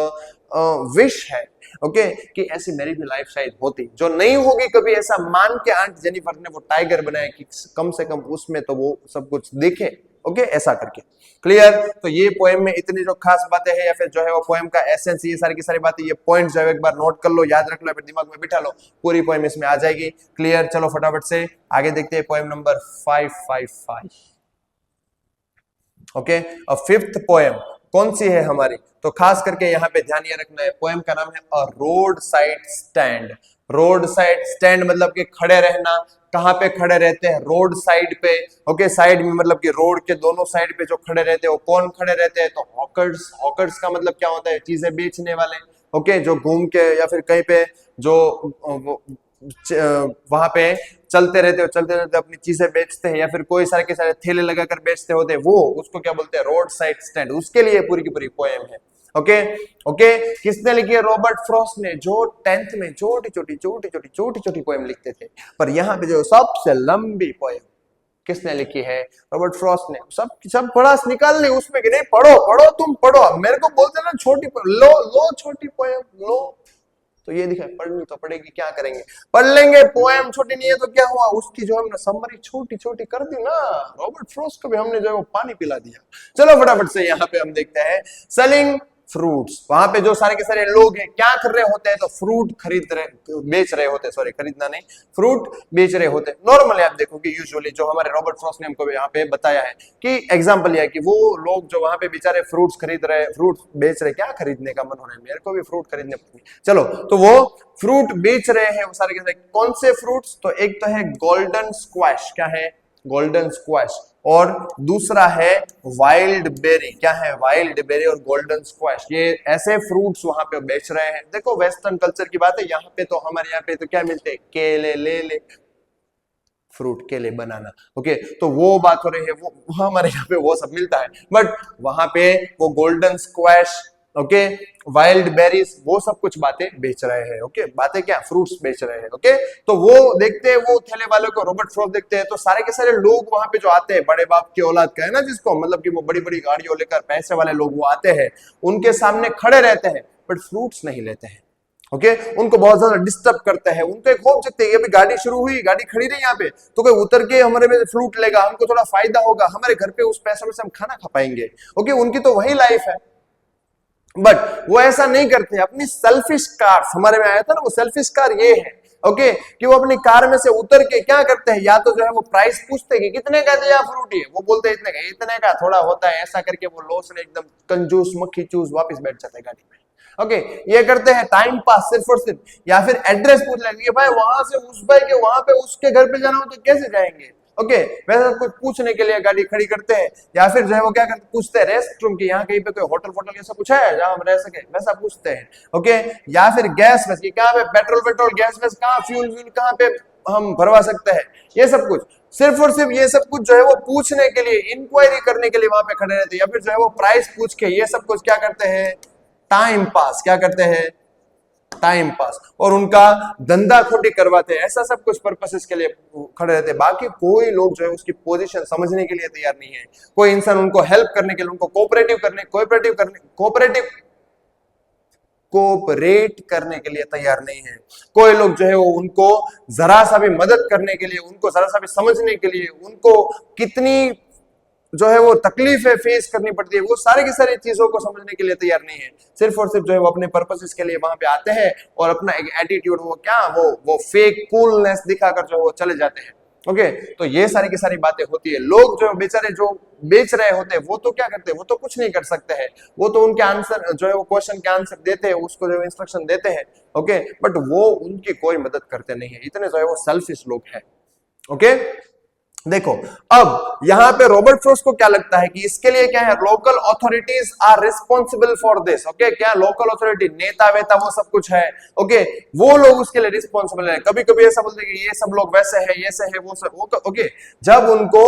विश है, ओके, कि ऐसी मेरी भी लाइफ शायद होती, जो नहीं होगी कभी, ऐसा मान के आंट जेनिफर ने वो टाइगर बनाया कि कम से कम उसमें तो वो सब कुछ दिखे, ओके, ऐसा करके। क्लियर? तो ये पोएम में इतनी जो खास बातें हैं या फिर जो है वो पोएम का एसेंस, ये सारी की सारी बातें, ये पॉइंट जो है एक बार नोट कर लो, याद रख लो, या फिर दिमाग में बिठा लो, पूरी पोएम इसमें आ जाएगी। क्लियर? चलो फटाफट से आगे देखते हैं पोएम नंबर 555। ओके, और फिफ्थ पोएम कौन सी है हमारी? तो खास करके यहाँ पे ध्यान ये रखना है, पोएम का नाम है a roadside stand. Roadside stand मतलब कि खड़े रहना। कहां पे खड़े रहते हैं? रोड साइड पे। ओके, साइड में मतलब कि रोड के दोनों साइड पे जो खड़े रहते हैं वो कौन खड़े रहते हैं? तो हॉकर्स। हॉकर्स का मतलब क्या होता है? चीजें बेचने वाले। ओके, जो घूम के या फिर कहीं पे जो वहां पे चलते रहते अपनी चीजें बेचते हैं या फिर कोई सारे के सारे ठेले लगाकर बेचते होते हैं, वो उसको क्या बोलते हैं? Roadside stand. उसके लिए पूरी की पूरी पोएम है। ओके ओके, किसने लिखी है? रॉबर्ट फ्रॉस्ट ने, जो 10th में छोटी छोटी पोएम लिखते थे, पर यहाँ पे जो सबसे लंबी पोएम किसने लिखी है? रॉबर्ट फ्रॉस्ट ने। सब बड़ा निकाल ली उसमें कि नहीं, पढ़ो तुम पढ़ो, मेरे को बोलते ना छोटी लो छोटी पोएम लो, तो ये दिखा पढ़नी तो पड़ेगी, क्या करेंगे, पढ़ लेंगे। पोएम छोटी नहीं है तो क्या हुआ, उसकी जो हमने समरी छोटी छोटी कर दी ना, रॉबर्ट फ्रॉस्ट को भी हमने जो है वो पानी पिला दिया। चलो फटाफट से यहाँ पे हम देखते हैं सेलिंग फ्रूट्स। वहां पे जो सारे के सारे लोग हैं क्या कर रहे होते हैं? तो फ्रूट बेच रहे होते हैं, सॉरी खरीदना नहीं, फ्रूट बेच रहे होते हैं। नॉर्मली आप देखोगे यूजुअली जो हमारे रॉबर्ट फ्रॉस्ट ने हमको यहाँ पे बताया है कि एग्जांपल यह है कि वो लोग जो वहां पे बेचारे फ्रूट्स खरीद रहे, फ्रूट बेच रहे, क्या खरीदने का मन हो रहा है, मेरे को भी फ्रूट खरीदने पड़ेंगे, चलो, तो वो फ्रूट बेच रहे हैं वो सारे के सारे। कौन से फ्रूट्स? तो एक तो है गोल्डन स्क्वैश। क्या है? Golden squash. और दूसरा है वाइल्ड बेरी। क्या है? वाइल्ड बेरी और गोल्डन स्क्वैश। ये ऐसे फ्रूट्स वहां पे बेच रहे हैं। देखो वेस्टर्न कल्चर की बात है, यहाँ पे तो हमारे यहाँ पे तो क्या मिलते हैं? केले ले ले, फ्रूट केले बनाना। ओके, तो वो बात हो रही है, वो हमारे यहाँ पे वो सब मिलता है, बट वहां पे वो golden squash, okay, wild berries, वो सब कुछ बातें बेच रहे हैं। ओके, बातें क्या? फ्रूट्स बेच रहे हैं। ओके, तो वो देखते हैं, वो ठेले वाले को रॉबर्ट फ्रॉस्ट देखते हैं, तो सारे के सारे लोग वहां पे जो आते हैं, बड़े बाप की औलाद का है ना जिसको, मतलब कि वो बड़ी बड़ी गाड़ियों लेकर पैसे वाले लोग वो आते हैं, उनके सामने खड़े रहते हैं, बट फ्रूट्स नहीं लेते हैं। ओके, उनको बहुत ज्यादा डिस्टर्ब करते हैं। उनको एक होप जगते हैं, अभी गाड़ी शुरू हुई, गाड़ी खड़ी रही यहाँ पे, तो कोई उतर के हमारे में फ्रूट लेगा, हमको थोड़ा फायदा होगा, हमारे घर पे उस पैसे में से हम खाना खा पाएंगे। ओके, उनकी तो वही लाइफ है, बट वो ऐसा नहीं करते। अपनी सेल्फिश कार, हमारे में आया था ना वो सेल्फिश कार, ये है ओके, कि वो अपनी कार में से उतर के क्या करते हैं, या तो जो है वो प्राइस पूछते हैं कि कितने का दिया फ्रूट, ये वो बोलते हैं इतने का थोड़ा होता है, ऐसा करके वो लॉस में एकदम कंजूस मक्खी चूस वापस बैठ जाते हैं गाड़ी में। ओके, ये करते हैं टाइम पास सिर्फ और सिर्फ, या फिर एड्रेस पूछ लेंगे भाई वहां से उस भाई के वहां पे उसके घर पे जाना हो तो कैसे जाएंगे। ओके, वैसा कुछ पूछने के लिए गाड़ी खड़ी करते हैं, या फिर जो है वो क्या करते, पूछते हैं रेस्ट रूम की, यहाँ कहीं पे कोई होटल वोटल ऐसा कुछ है जहां हम रह सके, वैसा पूछते हैं। ओके, या फिर गैस वैस की कहाँ पे पेट्रोल गैस वैस कहाँ, फ्यूल कहाँ पे हम भरवा सकते हैं, ये सब कुछ सिर्फ और सिर्फ ये सब कुछ जो है वो पूछने के लिए, इंक्वायरी करने के लिए वहां पे खड़े रहते हैं, या फिर जो है वो प्राइस पूछ के ये सब कुछ क्या करते हैं? Time pass. क्या करते हैं? Time pass. और उनका धंधा खोटी करवाते हैं, ऐसा सब कुछ पर्पसेस के लिए खड़े रहते हैं। बाकी कोई लोग जो है उसकी पोजीशन समझने के लिए तैयार नहीं है, कोई इंसान उनको हेल्प करने के लिए, उनको कोऑपरेट करने के लिए तैयार नहीं है। कोई लोग जो है वो उनको जरा सा भी मदद करने के लिए, उनको जरा सा भी समझने के लिए, उनको कितनी जो है वो तकलीफें फेस करनी पड़ती है, वो सारे की सारी चीजों को समझने के लिए तैयार नहीं है। सिर्फ और सिर्फ जो है वो अपने पर्पसेस के लिए वहां पे आते हैं और अपना एक एटीट्यूड, वो क्या, वो फेक कूलनेस दिखाकर जो वो चले जाते हैं। ओके, तो ये सारी की सारी बातें होती है। लोग जो बेचारे जो बेच रहे होते हैं वो तो क्या करते हैं, वो तो कुछ नहीं कर सकते हैं, वो तो उनके आंसर जो है वो क्वेश्चन के आंसर देते हैं, उसको जो इंस्ट्रक्शन देते हैं। ओके, बट वो उनकी कोई मदद करते नहीं है, इतने जो है वो सेल्फिश लोग हैं। ओके, देखो अब यहां पे रॉबर्ट फ्रॉस्ट को क्या लगता है कि इसके लिए क्या है, local authorities are responsible for this. Okay, क्या लोकल अथॉरिटी, नेता वेता वो सब कुछ है, ओके, वो लोग उसके लिए रिस्पॉन्सिबल है। कभी कभी ऐसा बोलते हैं कि ये सब लोग वैसे है, ये से है, वो सब। ओके, जब उनको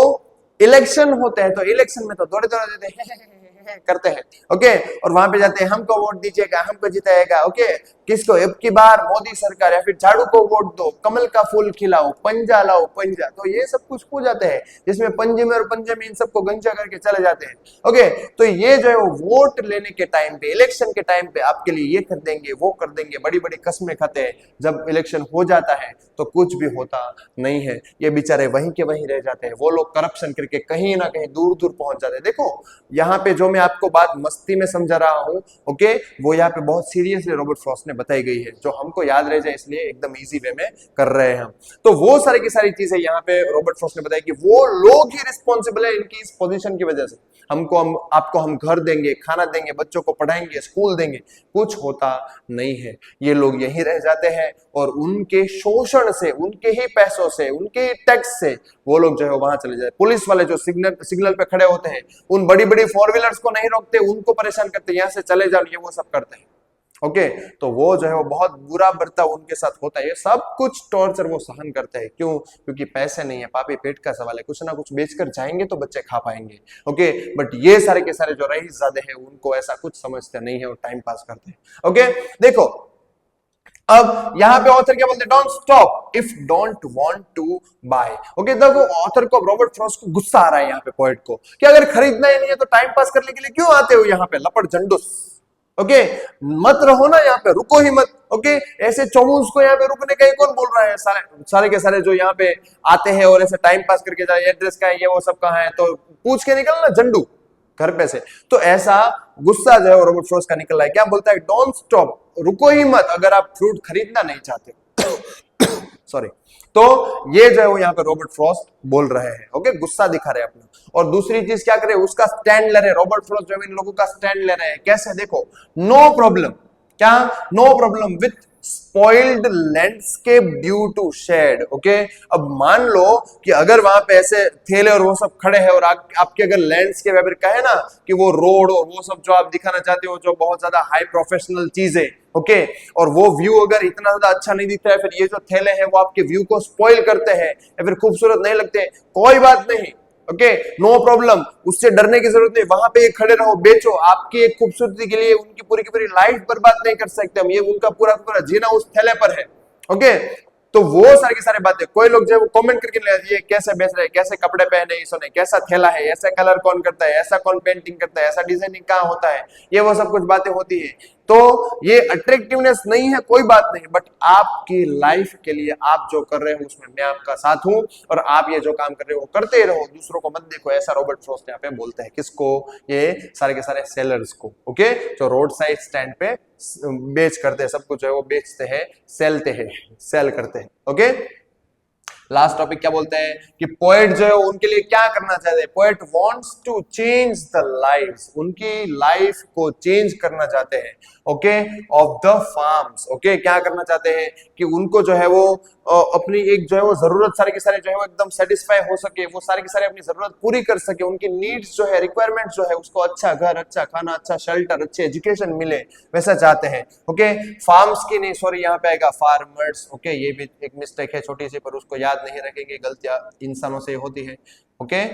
इलेक्शन होते हैं तो इलेक्शन में तो दौड़े दौड़े देते हैं हैं करते हैं। ओके, और वहां पे जाते हैं हमको वोट दीजिएगा, हमको जिताएगा। ओके, किसको? अब की बार मोदी सरकार, या फिर झाड़ू को वोट दो, कमल का फूल खिलाओ, पंजा लाओ पंजा। तो ये सब कुछ हो जाते हैं जिसमें पंजे में और पंजे में इन सबको गंजा करके चले जाते हैं। ओके, तो ये जो है वो वोट लेने के टाइम पे, इलेक्शन के टाइम पे आपके लिए ये कर देंगे, वो कर देंगे, बड़ी बड़ी कस्में खाते हैं। जब इलेक्शन हो जाता है तो कुछ भी होता नहीं है, ये बेचारे वहीं के वहीं रह जाते हैं। वो लोग करप्शन करके कहीं ना कहीं दूर दूर पहुंच जाते हैं। देखो यहाँ पे जो मैं आपको बात मस्ती में समझा रहा हूं, ओके, वो यहाँ पे बहुत सीरियसली रॉबर्ट फ्रॉस्ट ने बताई गई है, जो हमको याद रह जाए इसलिए एकदम इजी वे में कर रहे हैं हम। तो वो सारी की सारी चीजें यहाँ पे रॉबर्ट फ्रॉस्ट ने बताई कि वो लोग ही रिस्पॉन्सिबल है इनकी इस पोजीशन की वजह से। आपको हम घर देंगे, खाना देंगे, बच्चों को पढ़ाएंगे, स्कूल देंगे, कुछ होता नहीं है। ये लोग यहीं रह जाते हैं और उनके शोषण से, उनके ही पैसों से, उनके टैक्स से वो लोग जो है वहां चले जाते। पुलिस वाले जो सिग्नल पे खड़े होते हैं, उन बड़ी बड़ी फोर व्हीलर्स को नहीं रोकते, उनको परेशान करते, यहां से चले जाओ, ये वो सब करते हैं। ओके, तो वो जो है वो बहुत बुरा बर्ताव उनके साथ होता है। ये सब कुछ टॉर्चर वो सहन करते हैं। क्यों? क्योंकि पैसे नहीं है, पापी पेट का सवाल है, कुछ ना कुछ बेचकर जाएंगे तो बच्चे खा पाएंगे। ओके, बट ये सारे के सारे जो रईसज़ादे हैं उनको ऐसा कुछ समझते नहीं है और टाइम पास करते हैं। ओके, देखो अब यहां पे ऑथर क्या बोलते हैं? Don't stop if don't want to buy. Okay, देखो ऑथर को, रॉबर्ट फ्रॉस्ट को गुस्सा आ रहा है यहाँ पे पोएट को कि अगर खरीदना ही नहीं है तो टाइम पास करने के लिए क्यों आते हो यहाँ पे लपट झंडुस। ओके, मत रहो ना यहाँ पे, रुको ही मत। ओके, ऐसे चौमुस को यहाँ पे रुकने का कौन बोल रहा है? सारे के सारे जो यहाँ पे आते हैं और ऐसे टाइम पास करके जाए, एड्रेस का है, ये वो सब कहाँ है, तो पूछ के निकलना झंडू घर पे से। तो ऐसा गुस्सा जो है रॉबर्ट फ्रॉस्ट का निकल रहा है। क्या बोलता है? डोंट स्टॉप, रुको ही मत अगर आप फ्रूट खरीदना नहीं चाहते। सॉरी। तो ये जो है वो यहाँ पे रॉबर्ट फ्रॉस्ट बोल रहे हैं। ओके, गुस्सा दिखा रहे हैं अपना। और दूसरी चीज क्या करे? उसका स्टैंड ले रहे हैं। रॉबर्ट फ्रॉस्ट जो है इन लोगों का स्टैंड ले रहे हैं। कैसे? देखो, नो प्रॉब्लम, क्या? No problem with spoiled landscape due to shade. Okay, अब मान लो कि अगर वहां पे ऐसे ठेले और वो सब खड़े हैं और आपके अगर लैंडस्केप अगर कहे ना कि वो रोड और वो सब जो आप दिखाना चाहते हो, जो बहुत ज्यादा हाई प्रोफेशनल चीज है, ओके, और वो व्यू अगर इतना ज्यादा अच्छा नहीं दिखता है, फिर ये जो ठेले हैं वो आपके व्यू को स्पॉइल करते हैं या फिर खूबसूरत नहीं लगते, कोई बात नहीं। ओके, नो प्रॉब्लम, उससे डरने की जरूरत नहीं। वहां पे खड़े रहो, बेचो, आपकी एक खूबसूरती के लिए उनकी पूरी की पूरी लाइफ बर्बाद नहीं कर सकते हम। ये उनका पूरा पूरा जीना उस थैले पर है। ओके, तो वो सारी की सारी बातें कोई लोग जो कमेंट करके ये कैसे बेच रहे हैं, कैसे कपड़े पहने इसने, कैसा थैला है, ऐसा कलर कौन करता है, ऐसा कौन पेंटिंग करता है, ऐसा डिजाइनिंग कहाँ होता है, ये वो सब कुछ बातें होती है। तो ये अट्रैक्टिवनेस नहीं है, कोई बात नहीं, बट आपकी लाइफ के लिए आप जो कर रहे हो उसमें मैं आपका साथ हूं और आप ये जो काम कर रहे हो करते ही रहो, दूसरों को मत देखो। ऐसा रॉबर्ट फ्रॉस्ट यहाँ पे बोलते हैं। किसको? ये सारे के सारे सेलर्स को। ओके, जो रोड साइड स्टैंड पे बेच करते हैं, सब कुछ है वो बेचते हैं, सेल करते हैं। ओके, लास्ट टॉपिक क्या बोलते हैं कि पोएट जो है उनके लिए क्या करना चाहते हैं? Poet wants to change the lives, उनकी लाइफ को चेंज करना चाहते हैं। Okay, of the farms. Okay, क्या करना चाहते हैं कि उनको जो है वो अपनी एक जो है वो जरूरत सारे के सारे जो है वो एकदम सेटिस्फाई हो सके, वो सारे के सारे अपनी जरूरत पूरी कर सके, उनकी नीड्स जो है, रिक्वायरमेंट जो है, उसको अच्छा घर, अच्छा खाना, अच्छा शेल्टर, अच्छी एजुकेशन मिले, वैसा चाहते हैं। ओके, फार्म्स की नहीं, सॉरी यहाँ पे आएगा फार्मर्स। ओके, ये भी एक मिस्टेक है छोटी सी, पर उसको याद नहीं रखेंगे, गलतियां इंसानों से होती है। ओके,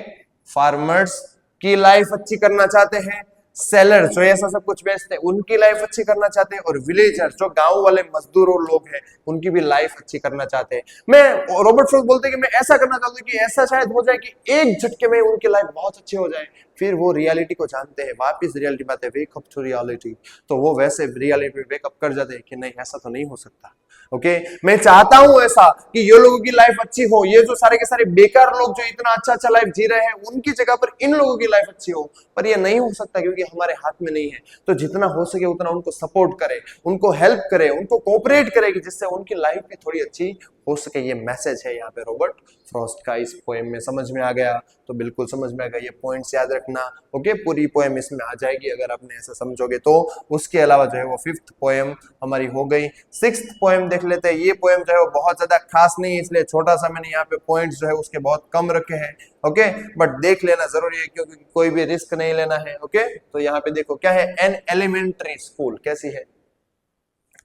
फार्मर्स की लाइफ अच्छी करना चाहते हैं, सेलर जो ऐसा सब कुछ बेचते हैं उनकी लाइफ अच्छी करना चाहते हैं, और विलेजर जो गांव वाले मजदूर और लोग हैं उनकी भी लाइफ अच्छी करना चाहते हैं। मैं रॉबर्ट फ्रॉस्ट बोलते हैं कि मैं ऐसा करना चाहता हूं कि ऐसा शायद हो जाए कि एक झटके में उनकी लाइफ बहुत अच्छी हो जाए। फिर वो रियलिटी को जानते हैं, वापस रियलिटी बात है, वेक अप टू रियलिटी। तो वो वैसे रियलिटी वेकअप कर जाते हैं कि नहीं, ऐसा तो नहीं हो सकता। ओके, मैं चाहता हूं ऐसा कि ये लोगों की लाइफ अच्छी हो, ये जो सारे के सारे बेकार लोग जो इतना अच्छा अच्छा लाइफ जी रहे हैं उनकी जगह पर इन लोगों की लाइफ अच्छी हो, पर ये नहीं हो सकता क्योंकि हमारे हाथ में नहीं है। तो जितना हो सके उतना उनको सपोर्ट करे, उनको हेल्प करे, उनको कोऑपरेट करे कि जिससे उनकी लाइफ भी थोड़ी अच्छी हो सके। ये मैसेज है यहाँ पे रॉबर्ट फ्रॉस्ट का। इस पोएम में समझ में आ गया तो बिल्कुल समझ में आ गया, ये पॉइंट्स याद रखना। ओके, पूरी पोएम इसमें आ जाएगी अगर आपने ऐसा समझोगे तो। उसके अलावा जो है वो 5th पोएम हमारी हो गई। 6th पोएम देख लेते हैं। ये पोएम जो है वो बहुत ज्यादा खास नहीं है, इसलिए छोटा सा मैंने यहाँ पे पॉइंट्स जो है उसके बहुत कम रखे हैं। ओके, बट देख लेना जरूरी है क्योंकि कोई भी रिस्क नहीं लेना है। ओके, तो यहाँ पे देखो क्या है, एन एलिमेंट्री स्कूल कैसी है,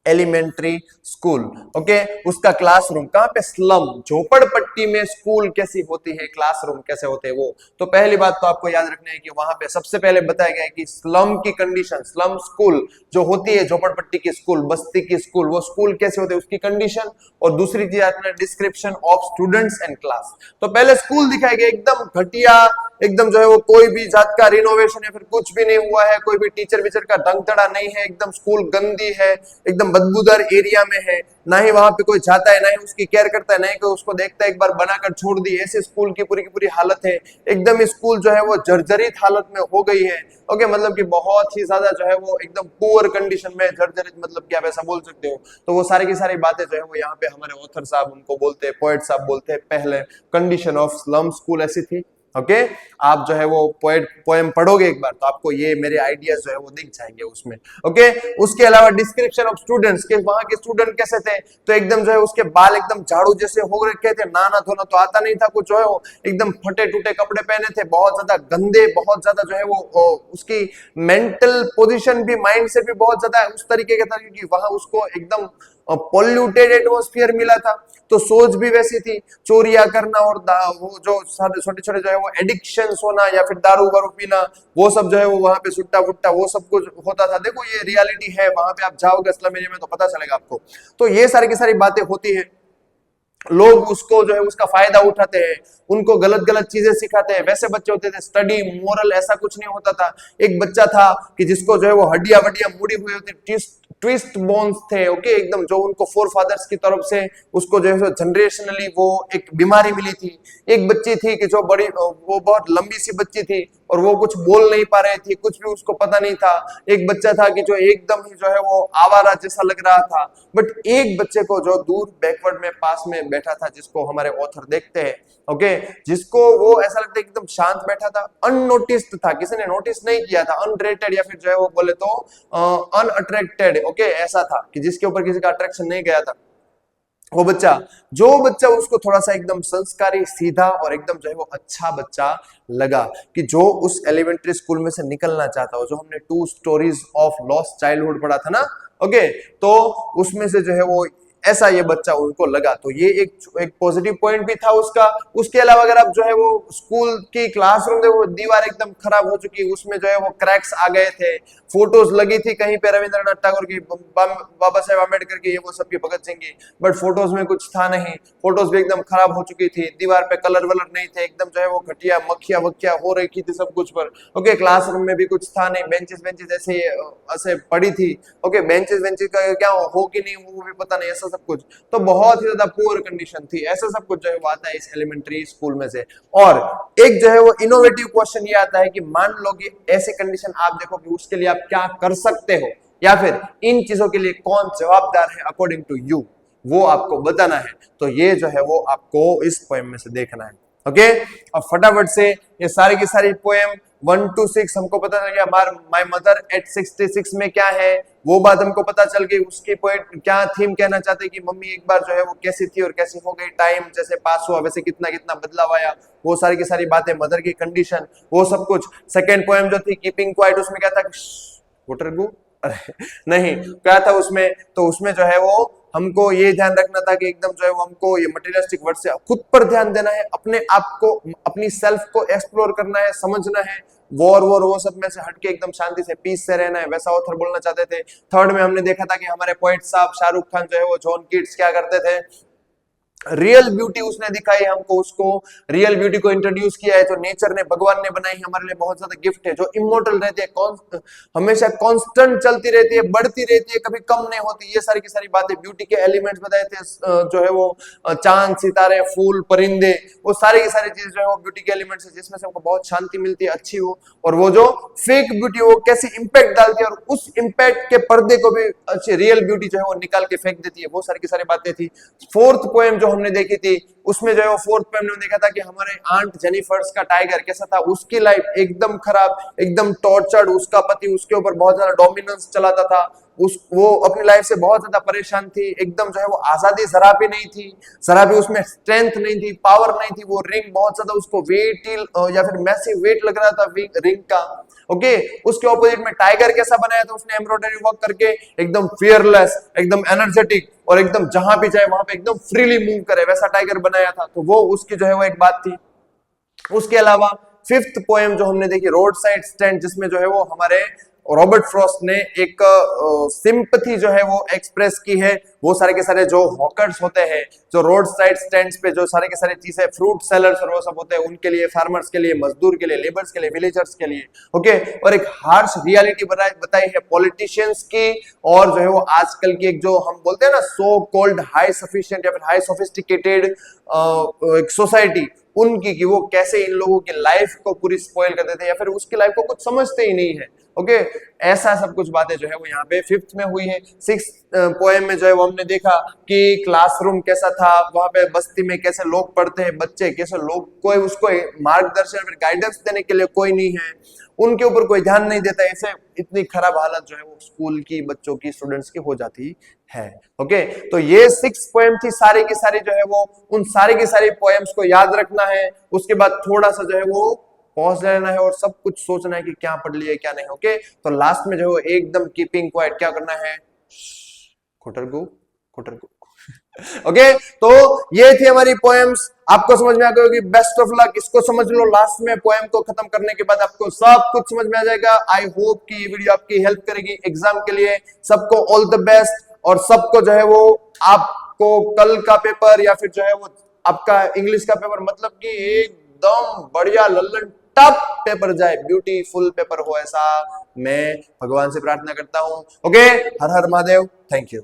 एलिमेंट्री स्कूल। ओके, उसका क्लासरूम कहाँ पे, स्लम, झोपड़पट्टी में स्कूल कैसी होती है, क्लासरूम कैसे होते हैं वो। तो पहली बात तो आपको याद रखना है कि वहां पे सबसे पहले बताया गया है कि स्लम की कंडीशन, स्लम स्कूल जो होती है, झोपड़पट्टी की स्कूल, बस्ती की स्कूल, वो स्कूल कैसे होते हैं उसकी कंडीशन। और दूसरी चीज आती है description of students and class. तो पहले स्कूल दिखाया गया एकदम घटिया, एकदम जो है वो कोई भी जात का रिनोवेशन या फिर कुछ भी नहीं हुआ है, कोई भी टीचर विचर का ढंग धड़ा नहीं है, एकदम स्कूल गंदी है, एकदम बदबूदार एरिया में है, ना ही वहां पे कोई जाता है, ना ही उसकी केयर करता है, ना ही कोई उसको देखता है, एक बार बनाकर छोड़ दी, ऐसे स्कूल की पूरी हालत है। एकदम स्कूल जो है वो जर्जरित हालत में हो गई है। ओके, मतलब कि बहुत ही ज्यादा जो है वो एकदम पुअर कंडीशन में, जर्जरित मतलब कि आप ऐसा बोल सकते हो। तो वो सारी की सारी बातें जो है वो यहाँ पे हमारे ऑथर साहब उनको बोलते हैं, पोएट साहब बोलते हैं, पहले कंडीशन ऑफ स्लम स्कूल ऐसी थी। ओके, आप जो है वो पोएम पढ़ोगे एक बार तो आपको ये मेरे आइडियाज जो है वो दिख जाएंगे उसमें। ओके, उसके अलावा डिस्क्रिप्शन ऑफ स्टूडेंट्स के, वहां के स्टूडेंट कैसे थे, तो एकदम जो है उसके बाल एकदम झाड़ू जैसे हो रखे थे, नहाना धोना तो आता नहीं था कुछ, जो है वो एकदम फटे टूटे कपड़े पहने थे, बहुत ज्यादा गंदे, बहुत ज्यादा जो है वो उसकी मेंटल पोजीशन भी, माइंड से भी बहुत ज्यादा उस तरीके का था, क्योंकि वहां उसको एकदम पॉल्यूटेड एटमॉस्फेयर मिला था। तो सोच भी वैसी थी, चोरियां करना और वो जो छोटे छोटे जो है वो एडिक्शन होना या फिर दारू वारू पीना, वो सब जो है वो वहां पे सुट्टा फुट्टा वो सब कुछ होता था। देखो ये रियलिटी है, वहां पे आप जाओगे अस्लम एरिया में तो पता चलेगा आपको। तो ये सारी की सारी बातें होती है, लोग उसको जो है उसका फायदा उठाते हैं, उनको गलत गलत चीजें सिखाते हैं। वैसे बच्चे होते थे, स्टडी मोरल ऐसा कुछ नहीं होता था। एक बच्चा था कि जिसको जो है वो हड्डियां वड्डियां मुड़ी हुई होती, ट्विस्ट बोन्स थे। ओके, एकदम जो उनको फोर फादर्स की तरफ से उसको जो है जनरेशनली वो एक बीमारी मिली थी। एक बच्ची थी कि जो बड़ी, वो बहुत लंबी सी बच्ची थी और वो कुछ बोल नहीं पा रही थी, कुछ भी उसको पता नहीं था। एक बच्चा था कि जो एकदम ही जो है वो आवारा जैसा लग रहा था। बट एक बच्चे को जो दूर बैकवर्ड में पास में बैठा था, जिसको हमारे ऑथर देखते हैं, ओके, जिसको वो ऐसा लगता है एकदम शांत बैठा था, अननोटिस्ड था, किसी ने नोटिस नहीं किया था, अनरेटेड या फिर जो है वो बोले तो अनअट्रैक्टेड। ओके, ऐसा था कि जिसके ऊपर किसी का अट्रैक्शन नहीं गया था वो बच्चा। जो बच्चा उसको थोड़ा सा एकदम संस्कारी, सीधा और एकदम जो है वो अच्छा बच्चा लगा, कि जो उस एलिमेंट्री स्कूल में से निकलना चाहता हो, जो हमने 2 स्टोरीज ऑफ लॉस्ट चाइल्डहुड पढ़ा था ना। ओके, तो उसमें से जो है वो ऐसा ये बच्चा उनको लगा। तो ये एक पॉजिटिव पॉइंट भी था उसका। उसके अलावा अगर आप जो है वो स्कूल की क्लासरूम देखो, दीवार एकदम खराब हो चुकी, उसमें जो है वो क्रैक्स आ गए थे। फोटोज लगी थी कहीं पे रविंद्रनाथ टैगोर की, बाबा साहेब अम्बेडकर की, ये वो सबकी, भगत सिंह की, बट फोटोज में कुछ था नहीं। फोटोज भी एकदम खराब हो चुकी थी, दीवार पे कलर वलर नहीं थे, एकदम जो है वो घटिया मक्खिया वक्खिया हो रखी थी सब कुछ पर। ओके, क्लासरूम में भी कुछ था नहीं, बेंचेस बेंचेस ऐसे ऐसे पड़ी थी। ओके, बेंचेस बेंचेस का क्या हो कि नहीं वो भी पता नहीं, ऐसा सब कुछ। तो बहुत ही ज्यादा पुअर कंडीशन थी। ऐसा सब कुछ जो है वो आता है इस एलिमेंट्री स्कूल में से। और एक जो है वो इनोवेटिव क्वेश्चन ये आता है कि मान लो कि ऐसे कंडीशन आप देखो कि उसके लिए आप क्या कर सकते हो, या फिर इन चीजों के लिए कौन जवाबदार है अकॉर्डिंग टू यू, वो आपको बताना है। तो ये जो है वो आपको इस पोएम में से देखना है। ओके, अब फटाफट से ये सारी की सारी पोएम 1 to 6 हमको पता चल गया। माय मदर एट 66 में क्या है वो बात हमको पता चल गई। उसकी पोएट क्या थीम कहना चाहते कि मम्मी एक बार जो है वो कैसी थी और कैसी हो गई, टाइम जैसे पास हुआ वैसे कितना कितना बदलाव आया, वो सारी की सारी बातें, मदर की कंडीशन, वो सब कुछ। सेकेंड पोएम जो थी कीपिंग क्वाइट, उसमें क्या था, नहीं क्या था उसमें, तो उसमें जो है वो हमको ये ध्यान रखना था कि एकदम जो है वो हमको ये मटेरियलिस्टिक वर्ड से खुद पर ध्यान देना है, अपने आप को, अपनी सेल्फ को एक्सप्लोर करना है, समझना है। वॉर वो सब में से हटके एकदम शांति से, पीस से रहना है, वैसा ऑथर बोलना चाहते थे। थर्ड में हमने देखा था कि हमारे पोएट साहब शाहरुख खान जो है वो जॉन कीट्स क्या करते थे, रियल ब्यूटी उसने दिखाई हमको, उसको रियल ब्यूटी को इंट्रोड्यूस किया है, जो नेचर ने, भगवान ने बनाई हमारे लिए बहुत ज्यादा गिफ्ट है, जो इमोर्टल रहती है, हमेशा कांस्टेंट चलती रहती है, बढ़ती रहती है, कभी कम नहीं होती। ये सारी की सारी बातें, ब्यूटी के एलिमेंट्स बताए थे, जो है वो चांद, सितारे, फूल, परिंदे, वो सारी की सारी चीज जो है वो ब्यूटी के एलिमेंट्स है, जिसमें से हमको बहुत शांति मिलती है, अच्छी हो। और वो जो फेक ब्यूटी वो कैसी इंपैक्ट डालती है, और उस इंपैक्ट के पर्दे को भी अच्छी रियल ब्यूटी जो है वो निकाल के फेंक देती है, वो सारी की सारी बातें थी। फोर्थ पोएम जो हमने देखी थी, उसमें जो है वो फोर्थ पोएम ने देखा था कि हमारे आंट जेनिफर्स का टाइगर कैसा था, उसकी लाइफ एकदम खराब, एकदम टॉर्चर्ड, उसका पति उसके ऊपर बहुत ज्यादा डोमिनेंस चलाता था, वो अपनी लाइफ से बहुत ज्यादा परेशान थी, एकदम जो है वो आजादी जरा भी नहीं थी, जरा भी उसमें स्ट्रेंथ नहीं थी, पावर नहीं थी। वो रिंग बहुत ज्यादा उसको वेट या फिर मैसिव वेट लग रहा था रिंग का। ओके, उसके ऑपोजिट में टाइगर कैसा बनाया था उसने एम्ब्रॉयडरी वर्क करके, एकदम फियरलेस, एकदम एनर्जेटिक, और एकदम जहां भी जाए वहां पे एकदम फ्रीली मूव करे, वैसा टाइगर बनाया था। तो वो उसकी जो है वो एक बात थी। उसके अलावा फिफ्थ पोएम जो हमने देखी, रोड साइड स्टैंड, जिसमें जो है वो हमारे रॉबर्ट फ्रॉस्ट ने एक सिंपथी जो है वो एक्सप्रेस की है। वो सारे के सारे जो हॉकर्स होते हैं, जो रोड साइड स्टैंड्स पे जो सारे के सारे चीजें, फ्रूट सेलर्स और वो सब होते हैं, उनके लिए, फार्मर्स के लिए, मजदूर के लिए, लेबर्स के लिए, विलेजर्स के लिए। ओके, और एक हार्श रियलिटी बताई है पॉलिटिशियंस की, और जो है वो आजकल की एक जो हम बोलते हैं ना सो कॉल्ड हाई सफिशिएंट या फिर हाई सोफिस्टिकेटेड एक सोसाइटी, उनकी, कि वो कैसे इन लोगों की लाइफ को पूरी स्पॉइल कर देते हैं या फिर उसकी लाइफ को कुछ समझते ही नहीं है। ओके, ऐसा सब कुछ बातें जो है वो यहाँ पे फिफ्थ में हुई है। सिक्स पोएम में जो है वो हमने देखा कि क्लासरूम कैसा था, वहां पे बस्ती में कैसे लोग पढ़ते हैं, बच्चे कैसे, लोग कोई उसको मार्गदर्शन फिर गाइडेंस देने के लिए कोई नहीं है, उनके ऊपर कोई ध्यान नहीं देता। ऐसे इतनी खराब हालत जो है वो स्कूल की बच्चों की, स्टूडेंट्स की हो जाती है। ओके, तो ये 6 पोएम थी, सारी की सारी जो है वो, उन सारी की सारी पोएम्स को याद रखना है। उसके बाद थोड़ा सा जो है वो पॉज लेना है और सब कुछ सोचना है कि क्या पढ़ लिया क्या नहीं। ओके, तो लास्ट में जो है वो एकदम कीपिंग क्वाइट, क्या करना है, खुटरगु खुटरगु। ओके, तो ये थी हमारी पोएम्स। आपको समझ में आ गई होगी, बेस्ट ऑफ लक, इसको समझ लो। लास्ट में पोएम को खत्म करने के बाद आपको सब कुछ समझ में आ जाएगा। आई होप कि ये वीडियो आपकी हेल्प करेगी एग्जाम के लिए। सबको ऑल द बेस्ट, और सबको जो है वो आपको कल का पेपर या फिर जो है वो आपका इंग्लिश का पेपर, मतलब कि एकदम बढ़िया लल्लन टॉप पेपर जाए, ब्यूटीफुल पेपर हो, ऐसा मैं भगवान से प्रार्थना करता हूं। Okay, her her Mahadev, thank you.